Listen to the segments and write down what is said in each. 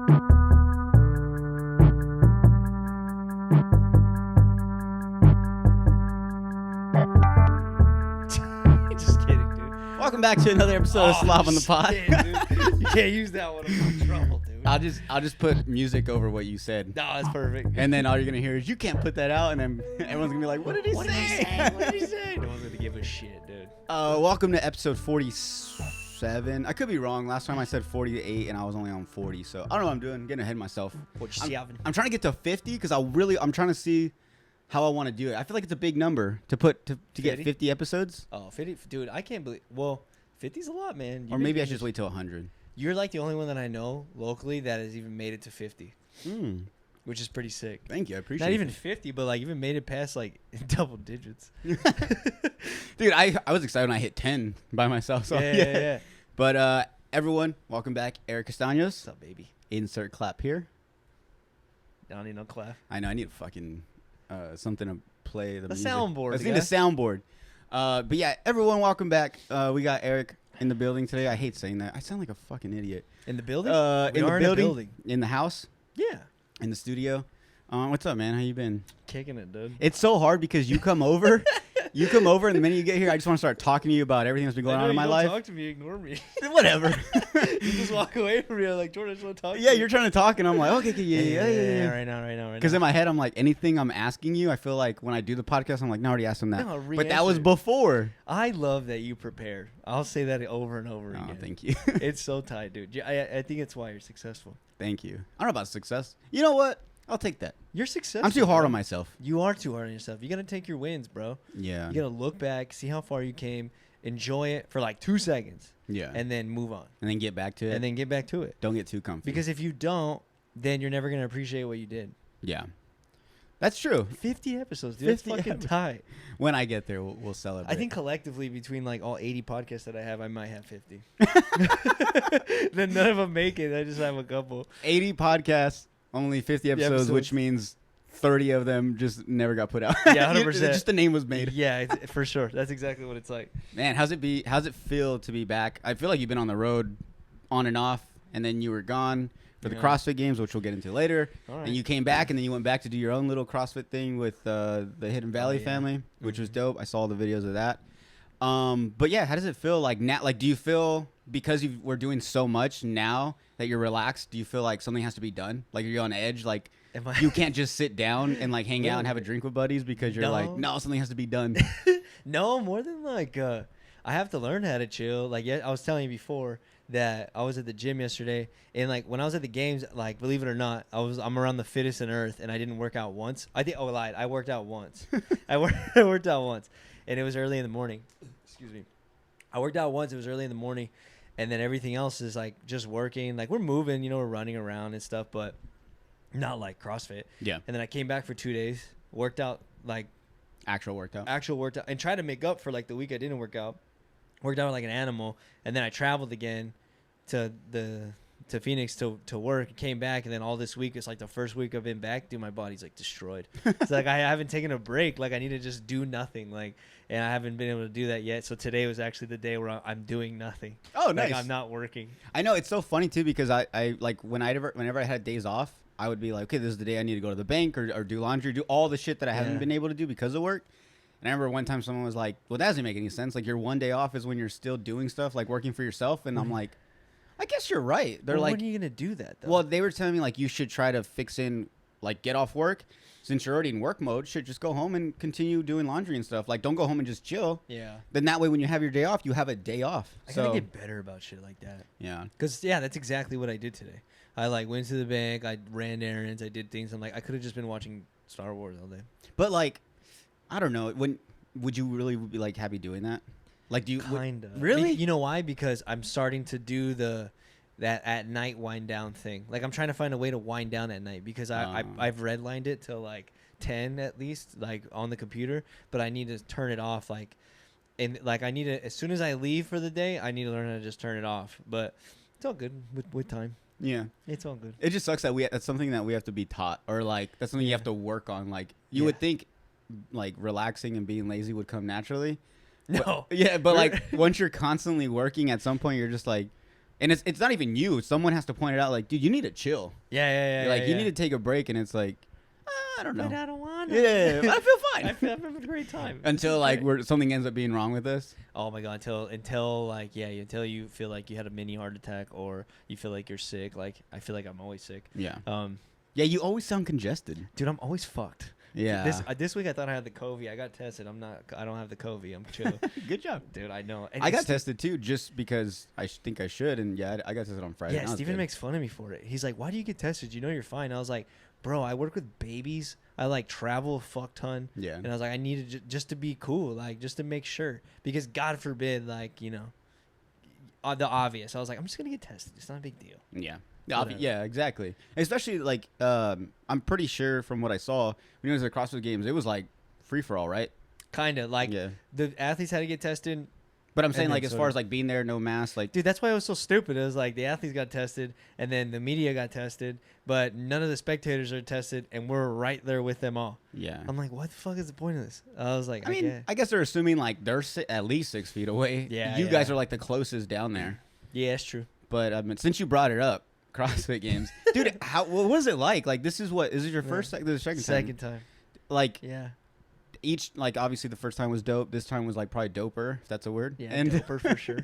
Just kidding, dude. Welcome back to another episode of Slob on the Pod. Dude. You can't use that one. I'm in trouble, dude. I'll just put music over what you said. No, that's perfect. And then all you're gonna hear is you can't put that out, and then everyone's gonna be like, "What did he say? What did he say? No one's gonna give a shit, dude. Welcome to episode 47. I could be wrong. Last time I said 48, and I was only on 40. So I don't know what I'm doing. I'm getting ahead of myself. What you see, Alvin? I'm trying to get to 50 because I'm trying to see how I want to do it. I feel like it's a big number to get 50 episodes. Oh, 50, dude. I can't believe. Well, 50's a lot, man. Or maybe I should just wait till 100. You're like the only one that I know locally that has even made it to 50, which is pretty sick. Thank you. I appreciate it. Not even 50, but like even made it past like double digits. Dude, I was excited when I hit 10 by myself. So Yeah. But everyone, welcome back. Eric Castaños. What's up, baby? Insert clap here. I don't need no clap. I know. I need fucking something to play the music. Soundboard. I need a soundboard. But yeah, everyone, welcome back. We got Eric in the building today. I hate saying that. I sound like a fucking idiot. In the building? In the building. In the house. Yeah. In the studio. What's up, man? How you been? Kicking it, dude. It's so hard because you come over. You come over, and the minute you get here, I just want to start talking to you about everything that's been going on in my life. Talk to me, ignore me. Whatever. You just walk away from me. I'm like, Jordan, I just want to talk to you. Yeah, you're trying to talk, and I'm like, okay, yeah. Right now. Because in my head, I'm like, anything I'm asking you, I feel like when I do the podcast, I'm like, no, I already asked him that. No, but that was before. I love that you prepared. I'll say that over and over again. Oh, thank you. It's so tight, dude. I think it's why you're successful. Thank you. I don't know about success. You know what? I'll take that. You're successful. I'm too hard on myself. You are too hard on yourself. You got to take your wins, bro. Yeah. You got to look back, see how far you came, enjoy it for like 2 seconds. Yeah. And then move on. And then get back to it. Don't get too comfy. Because if you don't, then you're never going to appreciate what you did. Yeah. That's true. 50 episodes, dude. 50 That's fucking tight. When I get there, we'll celebrate. I think collectively between like all 80 podcasts that I have, I might have 50. Then none of them make it. I just have a couple. 80 podcasts, only 50 episodes, which means 30 of them just never got put out. Yeah, 100%. Just the name was made. Yeah, for sure. That's exactly what it's like. Man, how's it feel to be back? I feel like you've been on the road on and off, and then you were gone for the CrossFit Games, which we'll get into later. All right. And you came back, and then you went back to do your own little CrossFit thing with the Hidden Valley family, which was dope. I saw all the videos of that. But yeah, how does it feel like now? Like, do you feel because we're doing so much now that you're relaxed? Do you feel like something has to be done? Like you're on edge? Like you can't just sit down and like hang out and have a drink with buddies because you're like, no, something has to be done. No, more than like I have to learn how to chill. Like I was telling you before that I was at the gym yesterday, and like when I was at the games, like believe it or not, I'm around the fittest on earth, and I didn't work out once. I lied. I worked out once. I worked out once, and it was early in the morning. Excuse me. I worked out once. It was early in the morning, and then everything else is like just working. Like we're moving, we're running around and stuff, but not like CrossFit. Yeah. And then I came back for 2 days, worked out like actual workout, and tried to make up for like the week I didn't work out. Worked out like an animal, and then I traveled again to Phoenix to work. Came back, and then all this week it's like the first week I've been back. Dude, my body's like destroyed. It's like I haven't taken a break. Like I need to just do nothing. Like, and I haven't been able to do that yet. So today was actually the day where I'm doing nothing. Oh, nice. Like I'm not working. I know, it's so funny too because I like whenever I had days off, I would be like, okay, this is the day I need to go to the bank or do laundry, do all the shit that I haven't been able to do because of work. And I remember one time someone was like, well, that doesn't make any sense. Like your one day off is when you're still doing stuff, like working for yourself. And I'm like, I guess you're right. They're like, when are you going to do that though? Well, they were telling me like you should try to fix in, like get off work. Since you're already in work mode, should just go home and continue doing laundry and stuff. Like don't go home and just chill. Yeah. Then that way when you have your day off, you have a day off. I gotta get better about shit like that. Yeah. Because, that's exactly what I did today. I like went to the bank. I ran errands. I did things. I'm like, I could have just been watching Star Wars all day. But like, I don't know. Would you really be like happy doing that? Like, do you kind of really? You know why? Because I'm starting to do that at night wind down thing. Like I'm trying to find a way to wind down at night because I've redlined it till like 10 at least, like on the computer. But I need to turn it off. Like, and like I need to as soon as I leave for the day, I need to learn how to just turn it off. But it's all good with time. Yeah, it's all good. It just sucks that that's something that we have to be taught, or like that's something you have to work on. Like you would think like relaxing and being lazy would come naturally. No. But like once you're constantly working, at some point you're just like, And it's not even you. Someone has to point it out. Like, dude, you need to chill. Yeah. Like, you need to take a break. And it's like, I don't know. But I don't want to. Yeah, but I feel fine. I feel I'm having a great time. Until like something ends up being wrong with us. Oh my god! Until like until you feel like you had a mini heart attack or you feel like you're sick. Like I feel like I'm always sick. Yeah. Yeah, you always sound congested. Dude, I'm always fucked. Yeah. This week I thought I had the COVID. I got tested. I don't have the COVID. I'm chill. Good job, dude. I know. And I got tested too, just because I think I should. And yeah, I got tested on Friday. Yeah, Steven makes fun of me for it. He's like, "Why do you get tested? You know you're fine." I was like, "Bro, I work with babies. I like travel a fuck ton." Yeah. And I was like, I needed just to be cool, like just to make sure, because God forbid, like the obvious. I was like, I'm just gonna get tested. It's not a big deal. Yeah. Yeah, exactly. Especially like I'm pretty sure from what I saw when it was at CrossFit Games, it was like free for all, right? Kind of like the athletes had to get tested. But I'm saying like as far as like being there, no mask, like dude, that's why it was so stupid. It was like the athletes got tested and then the media got tested, but none of the spectators are tested, and we're right there with them all. Yeah. I'm like, what the fuck is the point of this? I was like, I guess they're assuming like they're at least 6 feet away. Yeah. You guys are like the closest down there. Yeah, it's true. But since you brought it up, CrossFit Games, dude, what was it like? Like, this is your first, this is your second time. Like, yeah. Each, like, obviously the first time was dope. This time was like probably doper, if that's a word. Yeah, and doper for sure.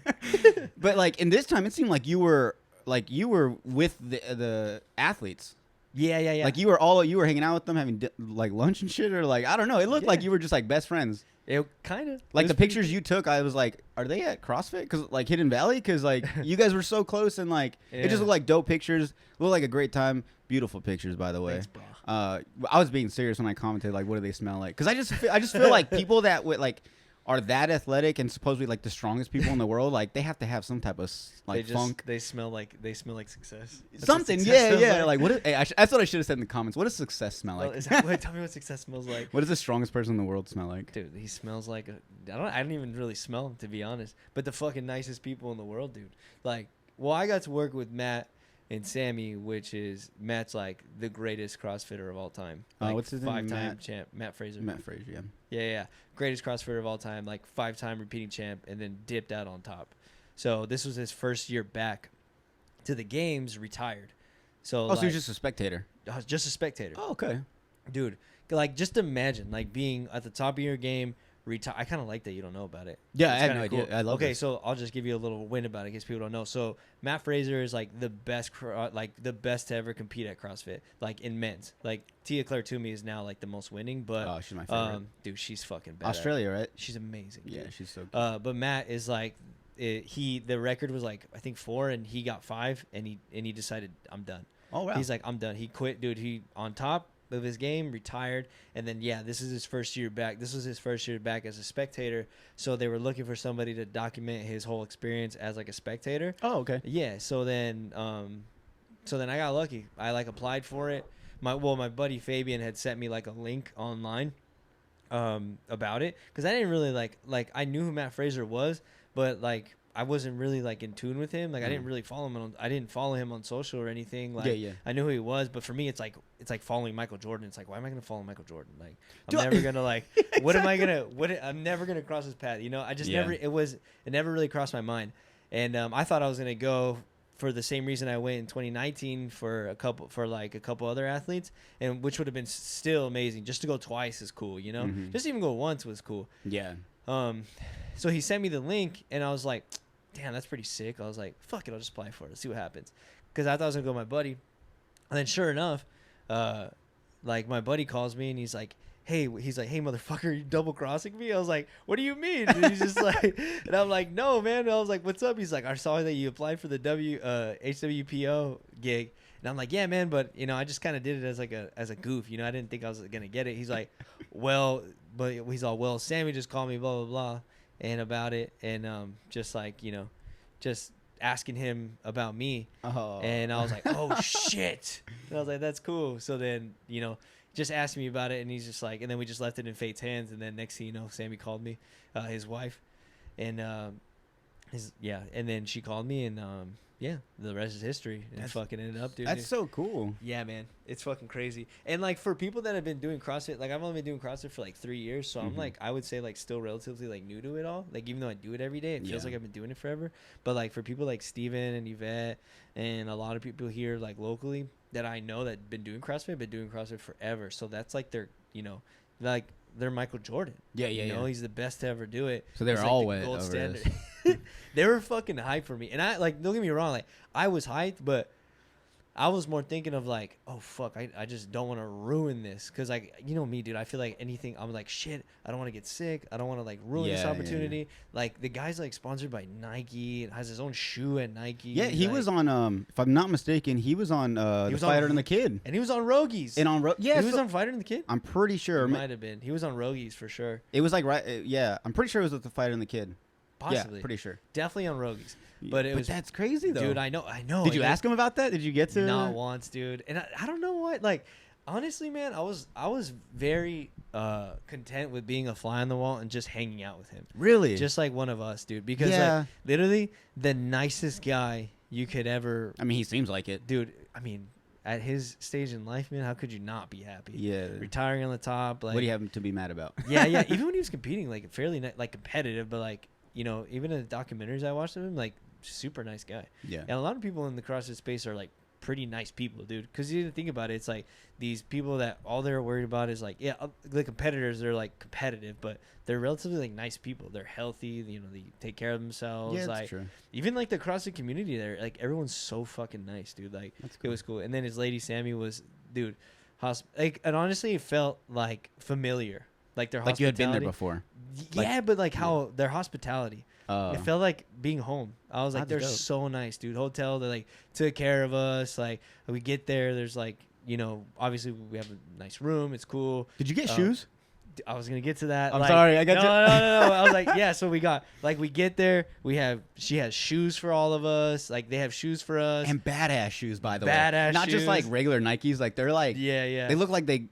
But like in this time, it seemed like you were with the athletes. Yeah. Like you were hanging out with them, having like lunch and shit, or like I don't know. It looked like you were just like best friends. It kind of like the pictures you took. I was like, are they at CrossFit? Because like Hidden Valley, because like you guys were so close, and like it just looked like dope pictures. Looked like a great time. Beautiful pictures, by the way. Thanks, bro. I was being serious when I commented like, what do they smell like? Because I just feel like people that would like are that athletic and supposedly like the strongest people in the world, like they have to have some type of like funk. They smell like success. That's something, yeah. Like what? That's what I should have said in the comments. What does success smell like? Tell me what success smells like. What does the strongest person in the world smell like? Dude, he smells like I don't even really smell him, to be honest. But the fucking nicest people in the world, dude. Like, well, I got to work with Matt and Sammy, which is Matt's like the greatest CrossFitter of all time. Like what's his name? 5-time champ, Matt Fraser. Matt Fraser, yeah. Yeah. Greatest CrossFitter of all time, like 5-time repeating champ, and then dipped out on top. So this was his first year back to the games, retired. So so he was just a spectator. Just a spectator. Oh, okay. Dude, like just imagine like being at the top of your game. I kind of like that you don't know about it. Yeah, I had no idea. I love this. So I'll just give you a little win about it in case people don't know. So Matt Fraser is like the best to ever compete at CrossFit, like in men's. Like Tia Claire Toomey is now like the most winning, but she's my favorite. Dude, she's fucking bad. Australia, right? She's amazing. Yeah, dude. she's so good. But Matt is like the record was like I think 4 and he got 5 and he decided I'm done. Oh wow. He's like I'm done. He quit, dude. He on top of his game, retired, and then this is his first year back. This was his first year back as a spectator, so they were looking for somebody to document his whole experience as like a spectator. Oh, okay. Yeah, so then I got lucky. I like applied for it. My buddy Fabian had sent me like a link online about it, because I didn't really like I knew who Matt Fraser was, but like I wasn't really like in tune with him. Like I didn't really follow him I didn't follow him on social or anything. Like I knew who he was, but for me it's like following Michael Jordan. It's like, why am I gonna follow Michael Jordan? Like I'm never gonna like I'm never gonna cross his path, you know? I just it never really crossed my mind. And I thought I was gonna go for the same reason I went in 2019 for a couple other athletes, and which would have been still amazing. Just to go twice is cool, you know? Just even go once was cool. Yeah. So he sent me the link, and I was like, damn, that's pretty sick. I was like, fuck it, I'll just apply for it. Let's see what happens. Because I thought I was going to go with my buddy. And then sure enough, like my buddy calls me, and he's like, hey, motherfucker, you double crossing me? I was like, what do you mean? And he's just like, and I'm like, no, man. And I was like, what's up? He's like, I saw that you applied for the HWPO gig. And I'm like, yeah, man, but you know, I just kind of did it as a goof. You know, I didn't think I was gonna get it. He's like, well, but he's all, well, Sammy just called me, blah blah blah, and about it, and just like, you know, just asking him about me. Oh. And I was like, oh shit. And I was like, that's cool. So then, you know, just asked me about it, and he's just like, and then we just left it in fate's hands. And then next thing you know, Sammy called me, his wife, and and then she called me, and yeah, the rest is history. And fucking ended up doing That's so cool. Yeah, man, it's fucking crazy. And like for people that have been doing CrossFit, like I've only been doing CrossFit for like 3 years, so I'm like, I would say like still relatively like new to it all. Like even though I do it every day, it feels like I've been doing it forever. But like for people like Steven and Yvette and a lot of people here like locally that I know that been doing CrossFit forever. So that's like their, you know, like they're Michael Jordan. You know, he's the best to ever do it. So they were like all the wet gold over standard. this. They were fucking hyped for me, and I like don't get me wrong, like I was hyped, but I was more thinking of like, oh fuck, I just don't want to ruin this, because like, you know me, dude, I feel like anything, I'm like, shit, I don't want to get sick, I don't want to like ruin this opportunity. Like the guy's like sponsored by Nike and has his own shoe at Nike. Yeah, he like, was on if I'm not mistaken, he was on the Fighter and the Kid. And he was on Rogies. And on he was on Fighter and the Kid? I'm pretty sure. He might have been. He was on Rogies for sure. It was like I'm pretty sure it was with the Fighter and the Kid. Possibly. Yeah, pretty sure. Definitely on Rogies. But it was, that's crazy though. Dude, I know. Did you ask him about that? Did you get to? Not once, dude. And I don't know what, like, honestly, man, I was very content with being a fly on the wall and just hanging out with him. Really? Just like one of us, dude. Because like literally the nicest guy you could ever. I mean, he seems like it, dude. I mean, at his stage in life, man, how could you not be happy? Yeah. Retiring on the top. Like, what do you have to be mad about? Yeah. Even when he was competing, like fairly like competitive, but like, you know, even in the documentaries I watched of him, like super nice guy. Yeah. And a lot of people in the CrossFit space are like pretty nice people, dude. Because you think about it, it's like these people that all they're worried about is like, yeah, the competitors, they're like competitive, but they're relatively like nice people. They're healthy, you know, they take care of themselves. Yeah, that's like true. even like the CrossFit community there, like everyone's so fucking nice, dude. Like it was cool. And then his lady Sammy was, dude, like, and honestly, it felt like familiar. Like their like you had been there before. Yeah, but like how their hospitality. It felt like being home. I was like, they're so nice, dude. Hotel, they like took care of us. Like we get there, there's like, you know, obviously we have a nice room. It's cool. Did you get shoes? I was gonna get to that. I'm like, sorry, I got no. I was like, yeah. So we got like we get there, she has shoes for all of us. Like they have shoes for us and badass shoes, by the way. Badass not shoes. just like regular Nikes. Like they're like yeah. They look like they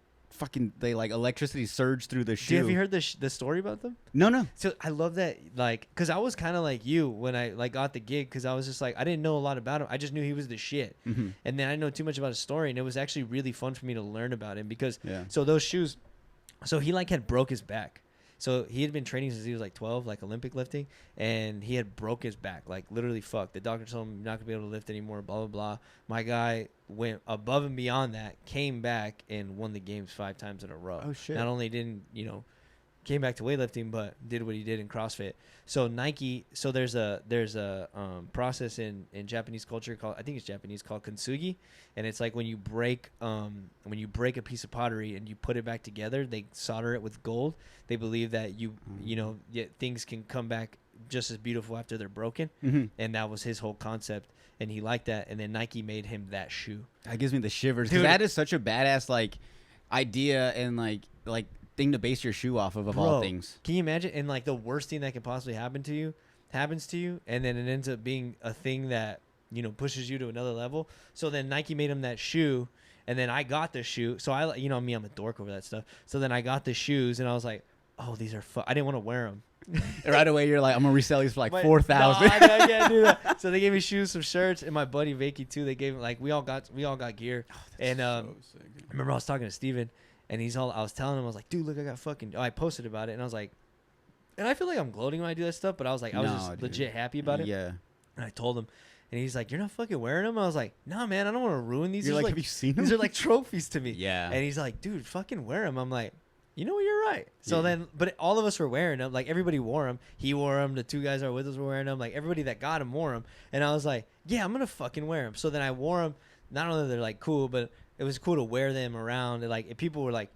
like electricity surged through the shoe. Have you heard the story about them? No. So I love that, like, because I was kind of like you when I like got the gig, because I was just like, I didn't know a lot about him. I just knew he was the shit. And then I know too much about his story, and it was actually really fun for me to learn about him, because so those shoes, so he like had broke his back. So he had been training since he was like 12, like Olympic lifting, and he had broke his back, like literally fucked. The doctor told him you're not gonna be able to lift anymore, blah blah blah. My guy went above and beyond that, came back and won the games 5 times in a row. Oh shit! Not only didn't, you know, came back to weightlifting, but did what he did in CrossFit. So Nike, so there's a process in Japanese culture called, I think it's Japanese, called Kintsugi, and it's like when you break a piece of pottery and you put it back together, they solder it with gold. They believe that you know, things can come back just as beautiful after they're broken, and that was his whole concept, and he liked that, and then Nike made him that shoe. That gives me the shivers, because that is such a badass like idea and like thing to base your shoe off of all things. Can you imagine? And like the worst thing that could possibly happen to you happens to you, and then it ends up being a thing that, you know, pushes you to another level. So then Nike made him that shoe, and then I got the shoe. So I, you know me, I'm a dork over that stuff. So then I got the shoes, and I was like, oh, these are I didn't want to wear them. Right away, you're like, I'm gonna resell these for like 4,000. No, I can't do that. So they gave me shoes, some shirts, and my buddy Vicky too. They gave like we all got gear. And so sick. I remember I was talking to Steven, and I was telling him, I was like, dude, look, I got fucking. Oh, I posted about it, and I was like, and I feel like I'm gloating when I do that stuff, but I was like, I was just legit happy about it. Yeah. And I told him, and he's like, you're not fucking wearing them? I was like, nah, man, I don't want to ruin these. You're like, have you seen them? These are like trophies to me. Yeah. And he's like, dude, fucking wear them. I'm like, you know what, you're right. So then, but all of us were wearing them. Like everybody wore them. He wore them. The 2 guys that were with us were wearing them. Like everybody that got them wore them. And I was like, yeah, I'm gonna fucking wear them. So then I wore them. Not only they're like cool, but it was cool to wear them around. And like people were like,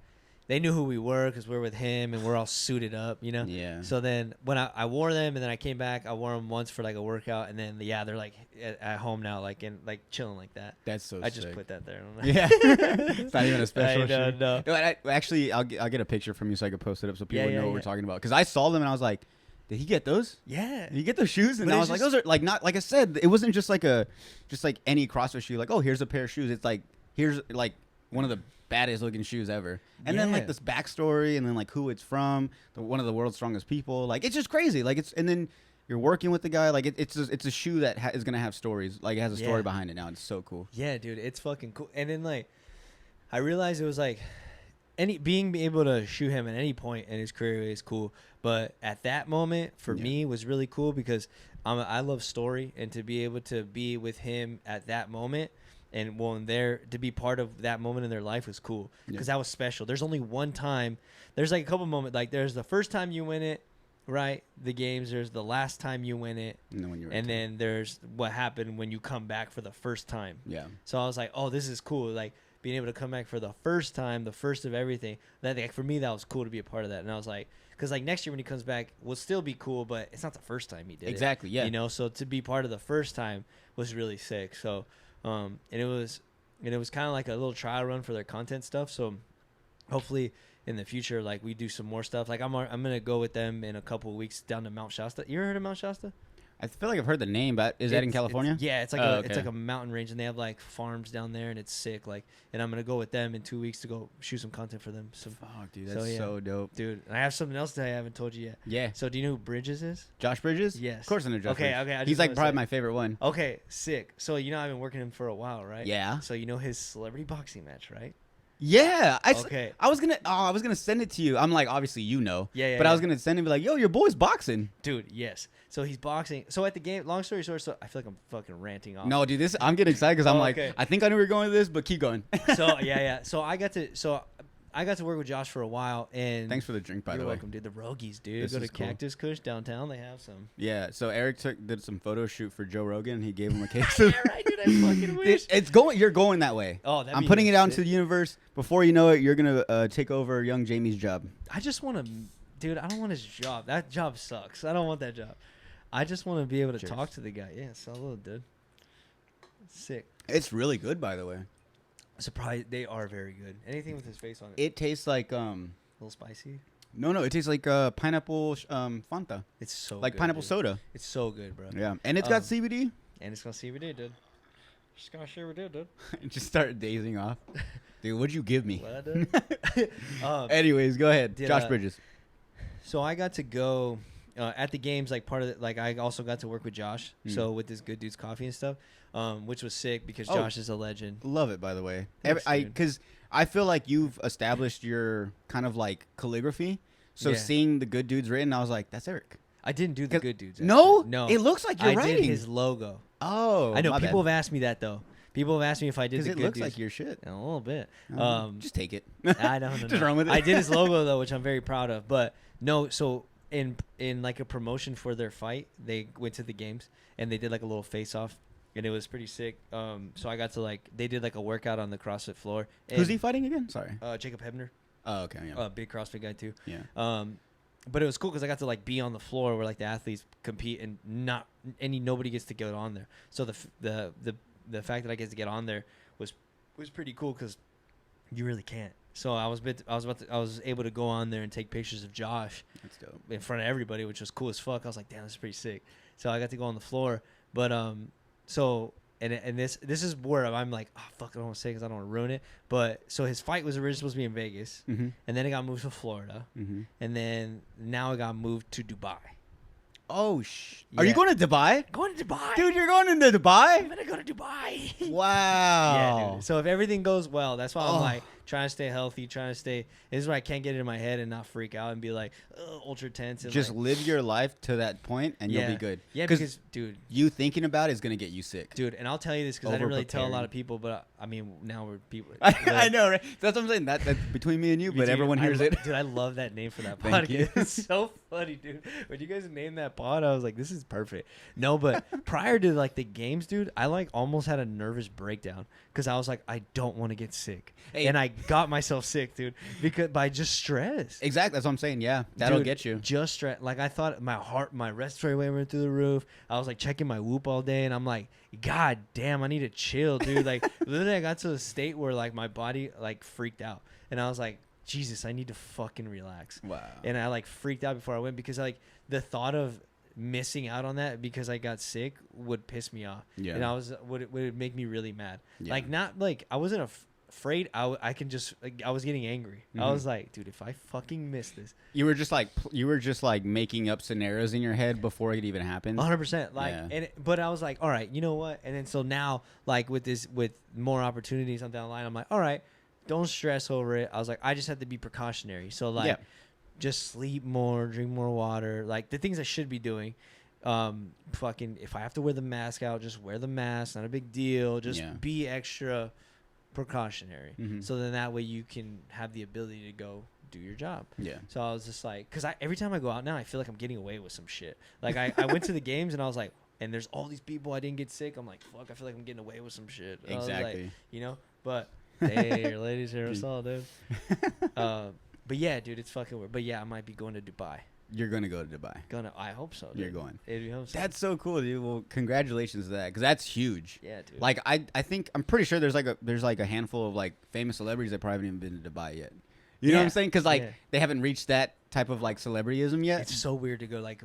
they knew who we were because we're with him and we're all suited up, you know? Yeah. So then when I wore them, and then I came back, I wore them once for like a workout, and then they're like at home now, like chilling like that. That's so I sick. just put that there. Yeah. It's not even a special I shoe. No. Actually, I'll get a picture from you so I can post it up so people know what we're talking about. Because I saw them and I was like, did he get those? Yeah. Did he get those shoes? And I was like, those are like not, like I said, it wasn't just like any CrossFit shoe. Like, oh, here's a pair of shoes. It's like, here's like one of the baddest looking shoes ever. And then like this backstory, and then like who it's from, one of the world's strongest people. Like it's just crazy. Like and then you're working with the guy. Like it's a shoe that is gonna have stories. Like it has a story behind it now. It's so cool. Yeah, dude, it's fucking cool. And then like, I realized it was like, being able to shoot him at any point in his career is cool. But at that moment for me was really cool because I love story, and to be able to be with him at that moment. And to be part of that moment in their life was cool because that was special. There's only one time. There's like a couple moments. Like there's the first time you win it, right? The games. There's the last time you win it, and then there's what happened when you come back for the first time. Yeah. So I was like, oh, this is cool. Like being able to come back for the first time, the first of everything. That like, for me, that was cool to be a part of that. And I was like, because like next year when he comes back, will still be cool, but it's not the first time he did it. Exactly. Yeah. You know, so to be part of the first time was really sick. So. And it was kind of like a little trial run for their content stuff. So hopefully in the future, like we do some more stuff. Like I'm gonna go with them in a couple of weeks down to Mount Shasta. You ever heard of Mount Shasta? I feel like I've heard the name, but is that in California? It's like it's like a mountain range, and they have like farms down there, and it's sick. Like, and I'm gonna go with them in 2 weeks to go shoot some content for them. So, fuck, dude, that's so dope, dude. And I have something else that I haven't told you yet. Yeah. So, do you know who Bridges is? Josh Bridges? Yes. Of course I know Josh. Okay. He's like probably my favorite one. Okay, sick. So I've been working him for a while, right? Yeah. So you know his celebrity boxing match, right? Yeah, I was gonna send it to you. I'm like, obviously you know. But I was gonna send it and be like, yo, your boy's boxing. Dude, yes. So he's boxing. So at the game, long story short, so I feel like I'm fucking ranting off. No, dude, I'm getting excited because I'm like, I think I knew we were going with this, but keep going. So So I got to work with Josh for a while, and thanks for the drink, by the way. You're welcome, dude. The Rogies, dude. Go to Cactus Kush downtown. They have some. Yeah. So Eric did some photo shoot for Joe Rogan. He gave him a case. Yeah, right, dude. I fucking wish. You're going that way. Oh, I'm putting it out into the universe. Before you know it, you're gonna take over young Jamie's job. I just want to, dude. I don't want his job. That job sucks. I don't want that job. I just want to be able to talk to the guy. Yeah, salud, dude. Sick. It's really good, by the way. Surprised they are very good. Anything with his face on it. It tastes like a little spicy. No, it tastes like pineapple Fanta. It's so like good, pineapple dude. soda. It's so good, bro. Yeah, and it's got CBD. And it's got CBD, dude. Just got CBD, dude. Just start dazing off. Dude, what'd you give me? What, dude? Anyways, go ahead. Josh Bridges. So I got to go at the games, like part of it. Like I also got to work with Josh. So with this Good Dudes Coffee and stuff. Which was sick because Josh is a legend. Love it, by the way. Because I feel like you've established your kind of like calligraphy. So seeing the Good Dudes written, I was like, that's Eric. I didn't do the Good Dudes. Actually. No. It looks like you're writing. I did his logo. Oh, I know. People have asked me that though. People have asked me if I did the Good Dudes. Because it looks like your shit. A little bit. Just take it. I don't know. Just run with it. I did his logo though, which I'm very proud of. But no, so in like a promotion for their fight, they went to the games and they did like a little face off. And it was pretty sick. So I got to they did like a workout on the CrossFit floor. Who's he fighting again? Sorry. Jacob Hebner. Oh, okay. Yeah. Big CrossFit guy too. Yeah. But it was cool because I got to be on the floor where the athletes compete and nobody gets to get on there. So the fact that I get to get on there was pretty cool because you really can't. So I was able to go on there and take pictures of Josh. That's dope. In front of everybody, which was cool as fuck. I was like, damn, this is pretty sick. So I got to go on the floor, but So and this is where I'm like, oh fuck, I don't want to say because I don't want to ruin it. But so his fight was originally supposed to be in Vegas, and then it got moved to Florida, and then now it got moved to Dubai. Oh Are you going to Dubai? Going to Dubai, dude. You're going into Dubai? I'm gonna go to Dubai. Wow. Yeah, dude. So if everything goes well, that's why I'm like trying to stay healthy, this is where I can't get it in my head and not freak out and be like ultra tense. And just live your life to that point and you'll be good. Yeah, because dude, you thinking about it is gonna get you sick, dude. And I'll tell you this because I didn't really tell a lot of people, but I mean now we're people. I know, right? That's what I'm saying. That's between me and you, but everyone hears it. Dude, I love that name for that Thank podcast. you. It's so funny, dude. When you guys named that pod, I was like, this is perfect. No, but prior to the games, dude, I almost had a nervous breakdown because I was like, I don't want to get sick, and I got myself sick, dude, because by just stress. Exactly, that's what I'm saying. Yeah, that'll get you. Just stress. I thought my respiratory rate went through the roof. I was checking my Whoop all day, and I'm like, God damn, I need to chill, dude. Literally, I got to a state where my body freaked out, and I was like, Jesus, I need to fucking relax. Wow. And I freaked out before I went because the thought of missing out on that because I got sick would piss me off. Yeah. And would make me really mad. Yeah. I wasn't afraid. I can just like, I was getting angry. I was like, dude, if I fucking miss this, You were just like making up scenarios in your head before it even happened. 100%. Like, but I was like, all right, you know what? And then so now, like with more opportunities on down the line, I'm like, all right, don't stress over it. I was like, I just have to be precautionary. So like, just sleep more, drink more water, like the things I should be doing. Fucking, if I have to wear the mask out, just wear the mask. Not a big deal. Just be extra precautionary. So then that way you can have the ability to go do your job. Yeah. So I was just like, because every time I go out now, I feel like I'm getting away with some shit. Like I went to the games and I was like, and there's all these people I didn't get sick. I'm like, fuck, I feel like I'm getting away with some shit. Exactly. Like, you know, but hey, your ladies here are solid, dude. But yeah, dude, it's fucking weird. But yeah, I might be going to Dubai. You're gonna go to Dubai. I hope so. Dude. You're going. So. That's so cool, dude. Well, congratulations to that, because that's huge. Yeah, dude. Like I think I'm pretty sure there's like a handful of like famous celebrities that probably haven't even been to Dubai yet. You know what I'm saying? Because like they haven't reached that type of like celebrityism yet. It's so weird to go like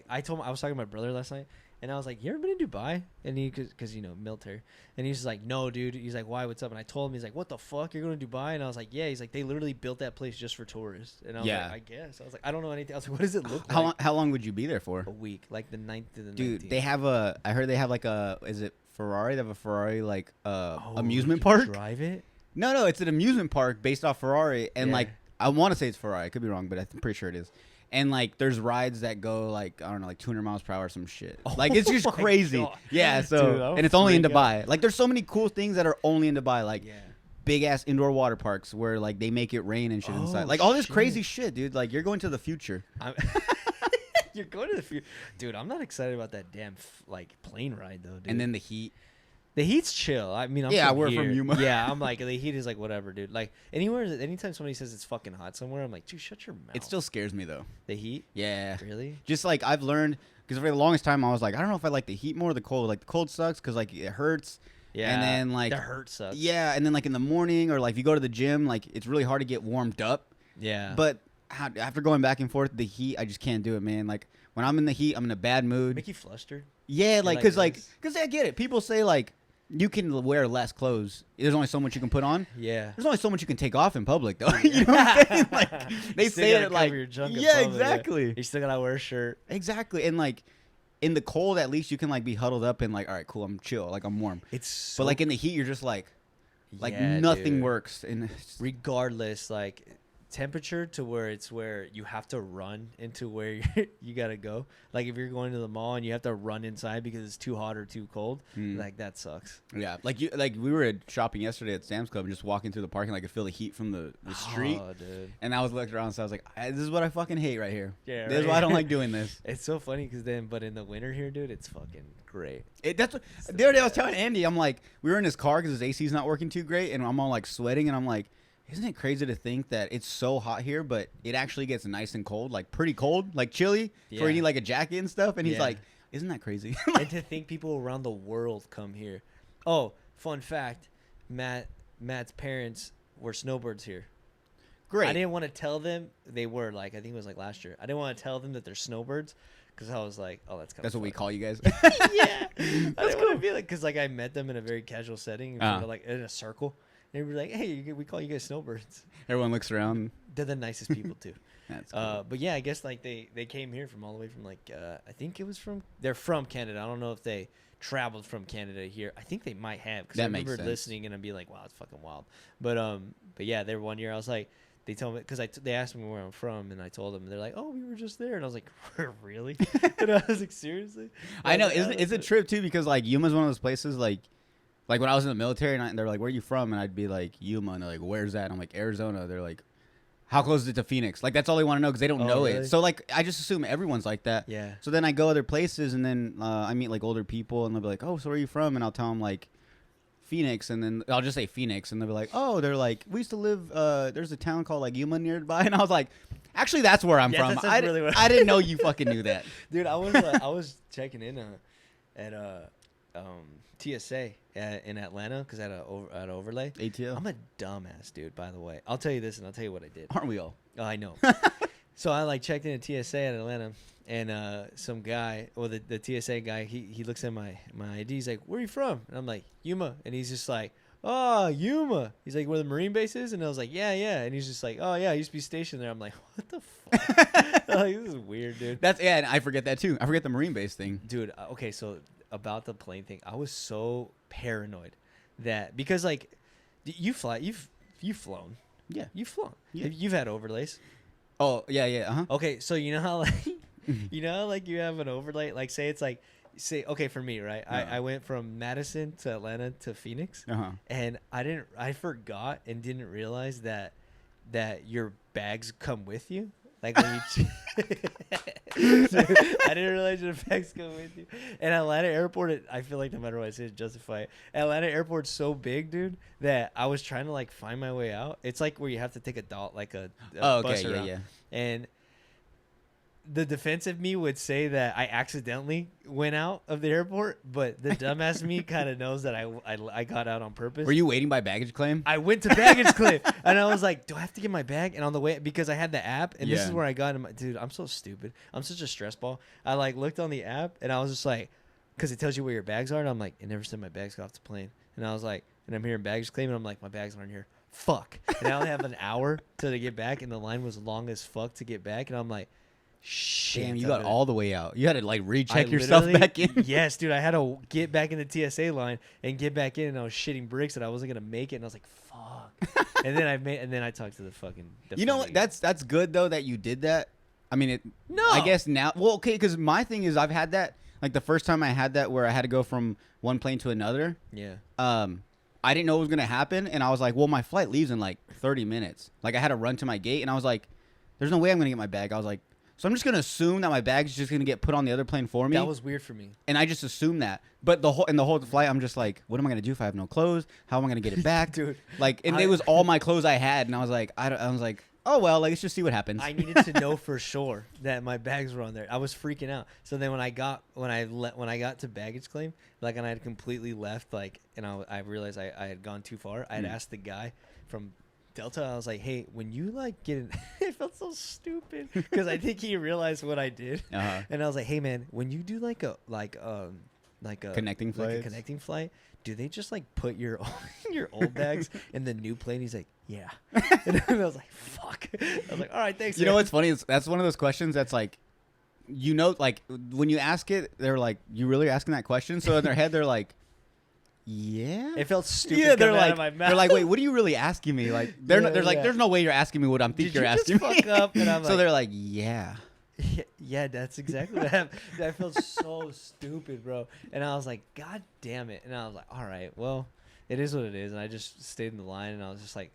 I was talking to my brother last night. And I was like, you ever been to Dubai? And he, because, you know, military. And he's just like, no, dude. He's like, why? What's up? And I told him, he's like, what the fuck? You're going to Dubai? And I was like, yeah. He's like, they literally built that place just for tourists. And I was like, I guess. I was like, I don't know anything. I was like, what does it look like? How long would you be there for? A week. Like the 9th to the 19th. Dude, they have I heard they have like is it Ferrari? They have a Ferrari like amusement park. Drive it? No, it's an amusement park based off Ferrari. And like, I want to say it's Ferrari. I could be wrong, but I'm pretty sure it is. And, like, there's rides that go, like, I don't know, like 200 miles per hour or some shit. Like, it's just crazy. God. Yeah, so, dude, and it's only in Dubai. Like, there's so many cool things that are only in Dubai. Like, big-ass indoor water parks where, like, they make it rain and shit inside. Like, all this crazy shit, dude. Like, you're going to the future. You're going to the future. Dude, I'm not excited about that damn, plane ride, though, dude. And then the heat. The heat's chill. I mean, we're from Yuma. Yeah, I'm like, the heat is like whatever, dude. Like anytime somebody says it's fucking hot somewhere, I'm like, dude, shut your mouth. It still scares me though. The heat? Yeah. Really? Just like I've learned, because for the longest time I was like, I don't know if I like the heat more or the cold. Like the cold sucks because like it hurts. Yeah. And then like the hurt sucks. Yeah, and then like in the morning or like if you go to the gym, like it's really hard to get warmed up. Yeah. But after going back and forth, the heat, I just can't do it, man. Like when I'm in the heat, I'm in a bad mood. Make you flustered? Yeah, like because I get it. People say like, you can wear less clothes. There's only so much you can put on. Yeah. There's only so much you can take off in public, though. You know what I'm saying? Like they say it like, yeah, exactly. Yeah. You still gotta wear a shirt. Exactly, and like in the cold, at least you can like be huddled up and like, all right, cool, I'm chill, like I'm warm. But like in the heat, you're just like nothing works. And regardless, like temperature to where you have to run into where you gotta go. Like if you're going to the mall and you have to run inside because it's too hot or too cold, like that sucks. Yeah, like we were shopping yesterday at Sam's Club and just walking through the parking, like I could feel the heat from the street. Oh, dude. And I was looking around, so I was like, this is what I fucking hate right here. Yeah, this is why I don't like doing this. It's so funny but in the winter here, dude, it's fucking great. That's what the other day I was telling Andy. I'm like, we were in his car because his AC's not working too great, and I'm all like sweating, and I'm like, isn't it crazy to think that it's so hot here, but it actually gets nice and cold, like pretty cold, like chilly, where you need like a jacket and stuff? And he's like, isn't that crazy? And to think people around the world come here. Oh, fun fact, Matt's parents were snowbirds here. Great. I didn't want to tell them they were, like, I think it was like last year. I didn't want to tell them that they're snowbirds because I was like, oh, that's kind of That's what we call you guys? Yeah. I didn't want to be like, because like I met them in a very casual setting, like in a circle. And we're like, hey, we call you guys snowbirds. Everyone looks around. They're the nicest people too. That's cool. But yeah, I guess like they came here from all the way from like I think it was they're from Canada. I don't know if they traveled from Canada here. I think they might have because I remember listening and I'd be like, wow, it's fucking wild. But yeah, there one year I was like, they told me because they asked me where I'm from and I told them and they're like, oh, we were just there and I was like, really? And I was like, seriously? I know it's a trip too because like Yuma's one of those places like when I was in the military and they're like, where are you from? And I'd be like, Yuma. And they're like, where's that? And I'm like, Arizona. They're like, how close is it to Phoenix? Like, that's all they want to know because they don't know it. So, like, I just assume everyone's like that. Yeah. So then I go other places and then I meet, like, older people and they'll be like, oh, so where are you from? And I'll tell them, like, Phoenix. And then I'll just say Phoenix. And they'll be like, oh, they're like, we used to live, there's a town called, like, Yuma nearby. And I was like, actually, that's where I'm from. I didn't know you fucking knew that. Dude, I was checking in at TSA in Atlanta because I had overlay. ATL. I'm a dumbass, dude, by the way. I'll tell you this and I'll tell you what I did. Aren't we all? Oh, I know. So I like checked in at TSA at Atlanta and some guy, or the TSA guy, he looks at my ID. He's like, where are you from? And I'm like, Yuma. And he's just like, oh, Yuma. He's like, where the Marine base is? And I was like, yeah. And he's just like, oh, yeah, I used to be stationed there. I'm like, what the fuck? Like, this is weird, dude. And I forget that too. I forget the Marine base thing. Dude, okay, so about the plane thing, I was so paranoid that because like you've flown. Yeah. You've flown. Yeah. You've had overlays. Oh, yeah. Uh-huh. Okay, so you know how like you know how, like you have an overlay, like say okay, for me, right? I went from Madison to Atlanta to Phoenix. And I forgot and didn't realize that your bags come with you. Like when you I didn't realize your bags come with you. And Atlanta Airport, I feel like no matter what I say, justify it. Atlanta Airport's so big, dude, that I was trying to like find my way out. It's like where you have to take a bus around. Yeah. And the defensive me would say that I accidentally went out of the airport, but the dumbass me kind of knows that I got out on purpose. Were you waiting by baggage claim? I went to baggage claim, and I was like, do I have to get my bag? And on the way, because I had the app, and this is where I got in dude, I'm so stupid. I'm such a stress ball. I like looked on the app, and I was just like, because it tells you where your bags are, and I'm like, it never sent my bags off the plane. And I was like, and I'm hearing baggage claim, and I'm like, my bags aren't here. Fuck. And I only have an hour to get back, and the line was long as fuck to get back, and I'm like, shit. Damn, you got all the way out. You had to like recheck yourself back in. Yes, dude. I had to get back in the TSA line and get back in, and I was shitting bricks that I wasn't gonna make it, and I was like, fuck. and then I talked to the fucking. You know what? That's good though that you did that. I mean, No. I guess now. Well, okay, because my thing is I've had that like the first time I had that where I had to go from one plane to another. Yeah. I didn't know it was gonna happen, and I was like, well, my flight leaves in like 30 minutes. Like I had to run to my gate, and I was like, there's no way I'm gonna get my bag. I was like. So I'm just gonna assume that my bag's just gonna get put on the other plane for me. That was weird for me. And I just assumed that. But the whole flight, I'm just like, what am I gonna do if I have no clothes? How am I gonna get it back, Dude? Like, and it was all my clothes I had, and I was like, oh well, like let's just see what happens. I needed to know for sure that my bags were on there. I was freaking out. So then when I got to baggage claim, like, and I had completely left, like, and I realized I had gone too far. I had asked the guy from Delta, I was like, hey, when you like get in, it felt so stupid because I think he realized what I did. And I was like, hey man, when you do like a connecting flight, do they just like put your old bags in the new plane? He's like, yeah. And I was like, fuck. I was like, all right, thanks. You know what's funny is that's one of those questions that's like, you know, like when you ask it, they're like, you really asking that question? So in their head, they're like, yeah. It felt stupid. Yeah, they're like, wait, what are you really asking me? Like, they're like, there's no way you're asking me what I'm thinking you're asking me. Fuck up? And I'm so they're like, yeah. Yeah, that's exactly what happened. I felt so stupid, bro. And I was like, God damn it. And I was like, all right, well, it is what it is. And I just stayed in the line, and I was just like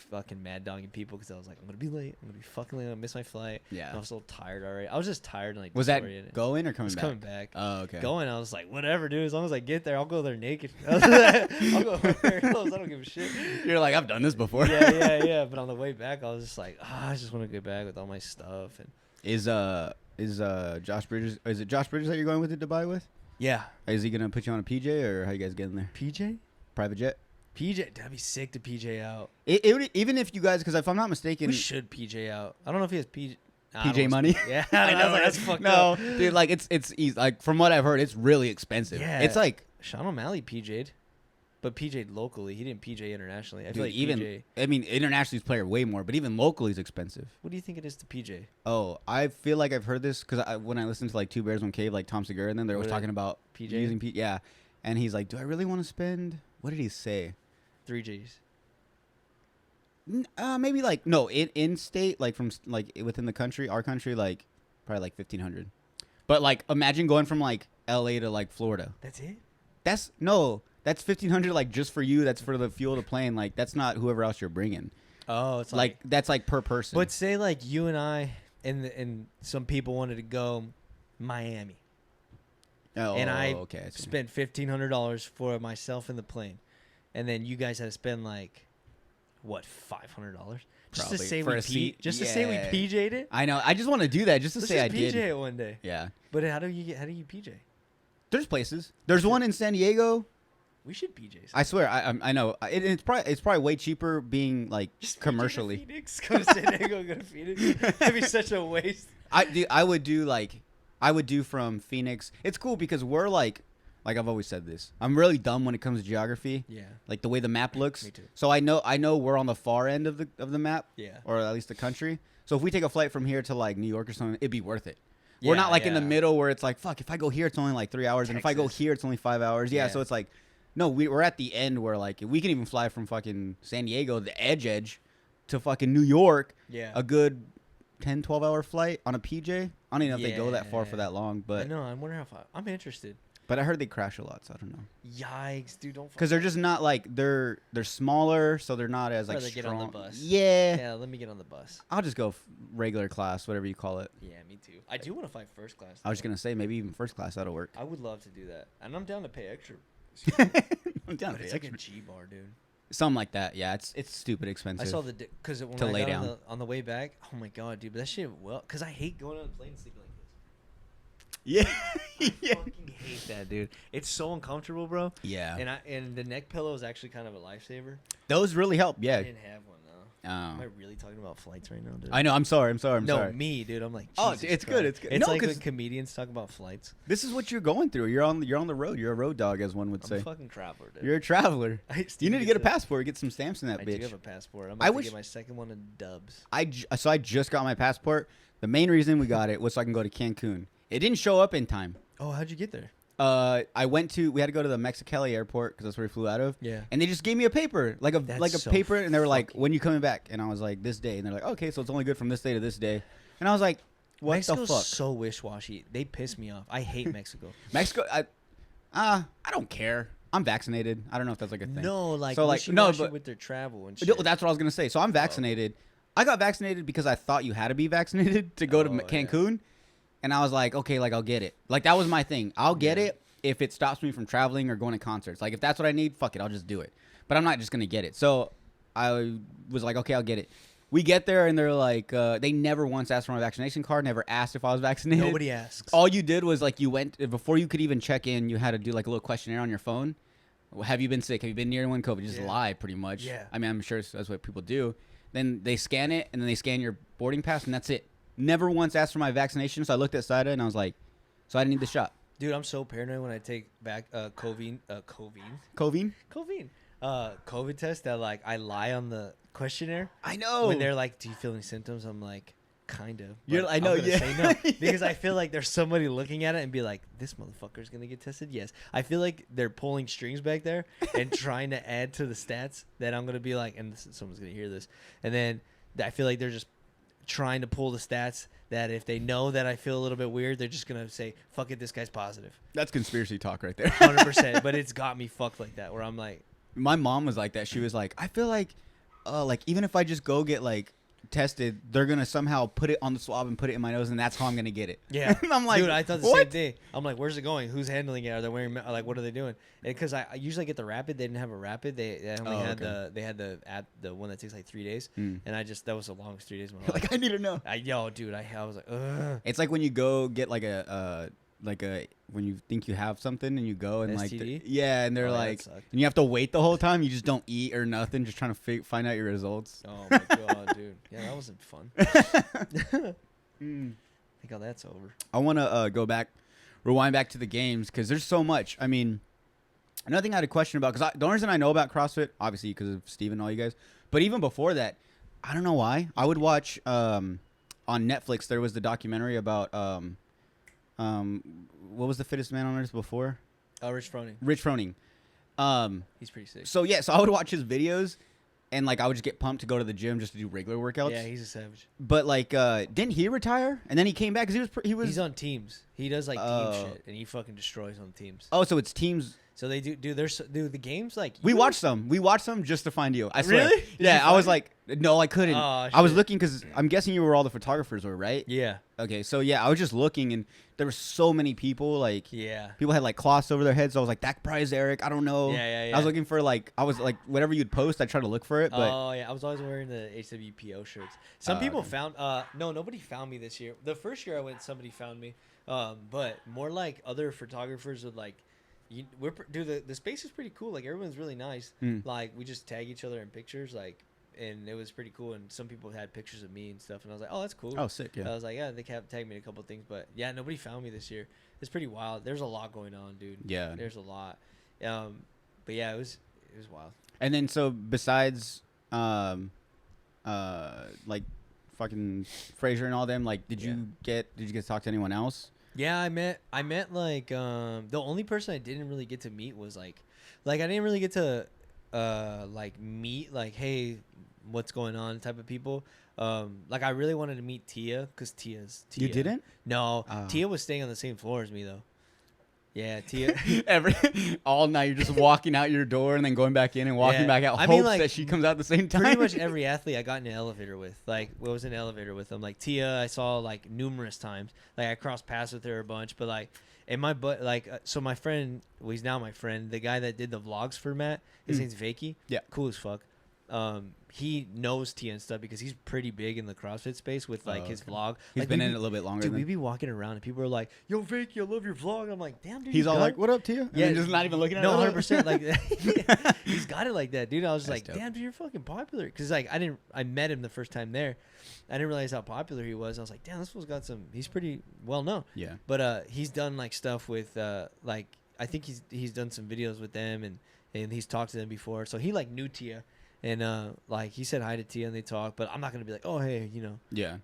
fucking mad dogging people because I was like, I'm going to be late. I'm going to be fucking late. I'm going to miss my flight. Yeah. And I was so tired already. I was just tired. And like, was that going or coming back? Coming back. Oh, okay. Going, I was like, whatever, dude. As long as I get there, I'll go there naked. I'll go wearing clothes. I don't give a shit. You're like, I've done this before. Yeah. But on the way back, I was just like, I just want to get back with all my stuff. And Is Josh Bridges? Is it Josh Bridges that you're going with to Dubai with? Yeah. Is he gonna put you on a PJ or how you guys getting there? PJ? Private jet? PJ? That'd be sick to PJ out. It would, even if you guys, because if I'm not mistaken, we should PJ out. I don't know if he has PJ. PJ money. Yeah, I know. That's fucked up. No, dude, like it's easy. Like from what I've heard, it's really expensive. Yeah. It's like Sean O'Malley PJ'd, but PJ'd locally. He didn't PJ internationally. I feel dude, like even PJ. I mean, internationally he's player way more, but even locally is expensive. What do you think it is to PJ? Oh, I feel like I've heard this because when I listened to like Two Bears One Cave, like Tom Segura, and then they were talking about PJ using yeah, and he's like, do I really want to spend? What did he say? 3 Gs. Maybe like no in state, like from like within the country, our country, like probably like 1,500. But like imagine going from like LA to like Florida. That's it. That's 1,500 like just for you. That's for the fuel to plane. Like that's not whoever else you're bringing. Oh, it's like that's like per person. But say like you and I and some people wanted to go Miami. Oh, and I okay. spent $1,500 for myself in the plane, and then you guys had to spend like what, $500 just to say we say we PJ'd it. I know. I just want to do that just to say I did. PJ it one day. Yeah. But how do you PJ? There's places. There's one in San Diego. We should PJ. I swear. I know. It's probably way cheaper being like just commercially. Go to Phoenix. Go to San Diego. Go to Phoenix. That'd be such a waste. I would do from Phoenix. It's cool because we're like like I've always said this. I'm really dumb when it comes to geography. Yeah. Like the way the map looks. Me too. So I know we're on the far end of the map. Yeah. Or at least the country. So if we take a flight from here to like New York or something, it'd be worth it. We're not like in the middle where it's like, fuck, if I go here, it's only like 3 hours. And if I go here, it's only 5 hours. Yeah. So it's like, no, we're at the end where like we can even fly from fucking San Diego, the edge, to fucking New York. Yeah. A good 10, 12-hour flight on a PJ. I don't even know if they go that far for that long. But I know. I'm wondering how I'm interested. But I heard they crash a lot, so I don't know. Yikes, dude! Don't. Because they're just not like they're smaller, so they're not as like strong. Get on the bus. Yeah. Yeah, let me get on the bus. I'll just go regular class, whatever you call it. Yeah, me too. I do want to fly first class. I was just gonna say maybe even first class that'll work. I would love to do that, and I'm down to pay extra. I'm down to pay It's extra. like a G bar, dude. Something like that. Yeah, it's stupid expensive. I saw the because when to I lay got down. on the way back. Oh my god, dude! But that shit. Well, because I hate going on a plane and sleeping like this. Yeah. I fucking hate that, dude. It's so uncomfortable, bro. Yeah. And the neck pillow is actually kind of a lifesaver. Those really help. Yeah. I didn't have one though. Am I really talking about flights right now, dude? I know. I'm sorry. No, me, dude. I'm like, oh, Jesus it's Christ. good. It's good. It's No, like when 'cause comedians talk about flights. this is what you're going through. You're on the road. You're a road dog, as one would I'm say. a fucking traveler, dude. You're a traveler. You need to get a pass. passport. Get some stamps in that I bitch. do have a passport. I'm I about to wish- get my second one in dubs. So I just got my passport. The main reason we got it was so I can go to Cancun. It didn't show up in time. Oh, how'd you get there? We had to go to the Mexicali airport because that's where we flew out of. Yeah. And they just gave me a paper, like a That's so paper, and they were like, fucking- "When you coming back?" And I was like, "This day." And they're like, "Okay, so it's only good from this day to this day." And I was like, "What Mexico's the fuck?" so wish-washy. They piss me off. I hate Mexico. Mexico, I don't care. I'm vaccinated. I don't know if that's like a thing. No, like, So, like, no, wishy-washy but- with their travel and No, shit. that's what I was gonna say. So I'm vaccinated. I got vaccinated because I thought you had to be vaccinated to go to Oh, Cancun, and I was like, okay, like I'll get it. Like that was my thing. I'll get it if it stops me from traveling or going to concerts. Like if that's what I need, fuck it, I'll just do it. But I'm not just gonna get it. So I was like, okay, I'll get it. We get there and they're like, they never once asked for my vaccination card. Never asked if I was vaccinated. Nobody asks. All you did was like you went before you could even check in. You had to do like a little questionnaire on your phone. Have you been sick? Have you been near anyone COVID? Just lie, pretty much. Yeah. I mean, I'm sure that's what people do. Then they scan it, and then they scan your boarding pass, and that's it. Never once asked for my vaccination, so I looked at Saida, and I was like, so I didn't need the shot. Dude, I'm so paranoid when I take back COVID test that like I lie on the questionnaire. I know. When they're like, "Do you feel any symptoms?" I'm like, "Kind of." You're- but I know, I'm gonna yeah. say no because I feel like there's somebody looking at it and be like, "This motherfucker's gonna get tested." Yes, I feel like they're pulling strings back there and trying to add to the stats that I'm gonna be like, and someone's gonna hear this, and then I feel like they're just trying to pull the stats that if they know that I feel a little bit weird, they're just gonna say, "Fuck it, this guy's positive." That's conspiracy talk right there. 100%. But it's got me fucked like that, where I'm like, My mom was like that. She was like, I feel like even if I just go get like tested, they're gonna somehow put it on the swab and put it in my nose, and that's how I'm gonna get it. yeah. And I'm like, dude, I thought the what? same thing. I'm like, where's it going? Who's handling it? Are they wearing like what are they doing? Because I usually get the rapid. They didn't have a rapid. They only had the one that takes like 3 days, and that was the longest 3 days of my life. Like I need to know. Dude, I was like, ugh. It's like when you go get like a when you think you have something and you go and like STD? and they're Oh, yeah, that like sucked. and you have to wait the whole time. You just don't eat or nothing, just trying to find out your results. Oh my god, dude. Yeah, that wasn't fun. Think how that's over. I want to rewind back to the games because there's so much. I mean, another thing I had a question about because the only reason I know about CrossFit, obviously because of Steven and all you guys, but even before that, I don't know why. I would watch on Netflix. There was the documentary about what was the fittest man on earth before? Rich Froning. Rich Froning. He's pretty sick. So I would watch his videos, and like I would just get pumped to go to the gym just to do regular workouts. Yeah, he's a savage. But like, didn't he retire? And then he came back because He's on teams. He does like team shit, and he fucking destroys on teams. Oh, so it's teams. So they do. Dude, the games like We watched some. We watched some just to find you. I swear. Really? Did Yeah, you I was find like, no, I couldn't. Oh, I was shit. looking because I'm guessing you were all the photographers were, right? Yeah. Okay, so yeah, I was just looking, and there were so many people. Like, Yeah. people had like cloths over their heads. So I was like, that probably is Eric. I don't know. Yeah. I was looking for like, I was like, whatever you'd post, I try to look for it. But Oh yeah, I was always wearing the HWPO shirts. Some people okay. found. No, nobody found me this year. The first year I went, somebody found me. But more like other photographers would like. Dude, the space is pretty cool. Like everyone's really nice. Like we just tag each other in pictures. Like and it was pretty cool. And some people had pictures of me and stuff, and I was like, oh, that's cool. Oh, sick. Yeah. I was like, yeah, they kept tagging me in a couple of things, but yeah, nobody found me this year. It's pretty wild. There's a lot going on, dude. Yeah. There's a lot. But yeah, it was wild. And then so besides like fucking Fraser and all them, like did you get to talk to anyone else? Yeah, I met like the only person I didn't really get to meet was like I didn't really get to like meet like, hey, what's going on type of people. Like I really wanted to meet Tia because Tia. You didn't? No, Tia was staying on the same floor as me though. Yeah, Tia. All night you're just walking out your door and then going back in and walking back out. Hopes that she comes out at the same time. Pretty much every athlete I got in an elevator with, like, I was in an elevator with them. Like Tia, I saw like numerous times. Like I crossed paths with her a bunch, but like, in my butt, like, so my friend, well, he's now my friend, the guy that did the vlogs for Matt. His name's Vakey. Yeah, cool as fuck. He knows Tia and stuff because he's pretty big in the CrossFit space with like his vlog. He's like, been in it a little bit longer. Dude, we be walking around and people are like, "Yo, Vicky, I love your vlog." I'm like, "Damn, dude." He's all like, "What up, Tia?" Yeah, and just not even looking at it. No, 100%. Like, he's got it like that, dude. I was just like, dope. "Damn, dude, you're fucking popular." Because like I met him the first time there. I didn't realize how popular he was. I was like, "Damn, this fool's got some. He's pretty well known." Yeah. But he's done like stuff with like I think he's done some videos with them and he's talked to them before. So he like knew Tia. And like he said hi to Tia and they talked, but I'm not gonna be like, oh hey, you know,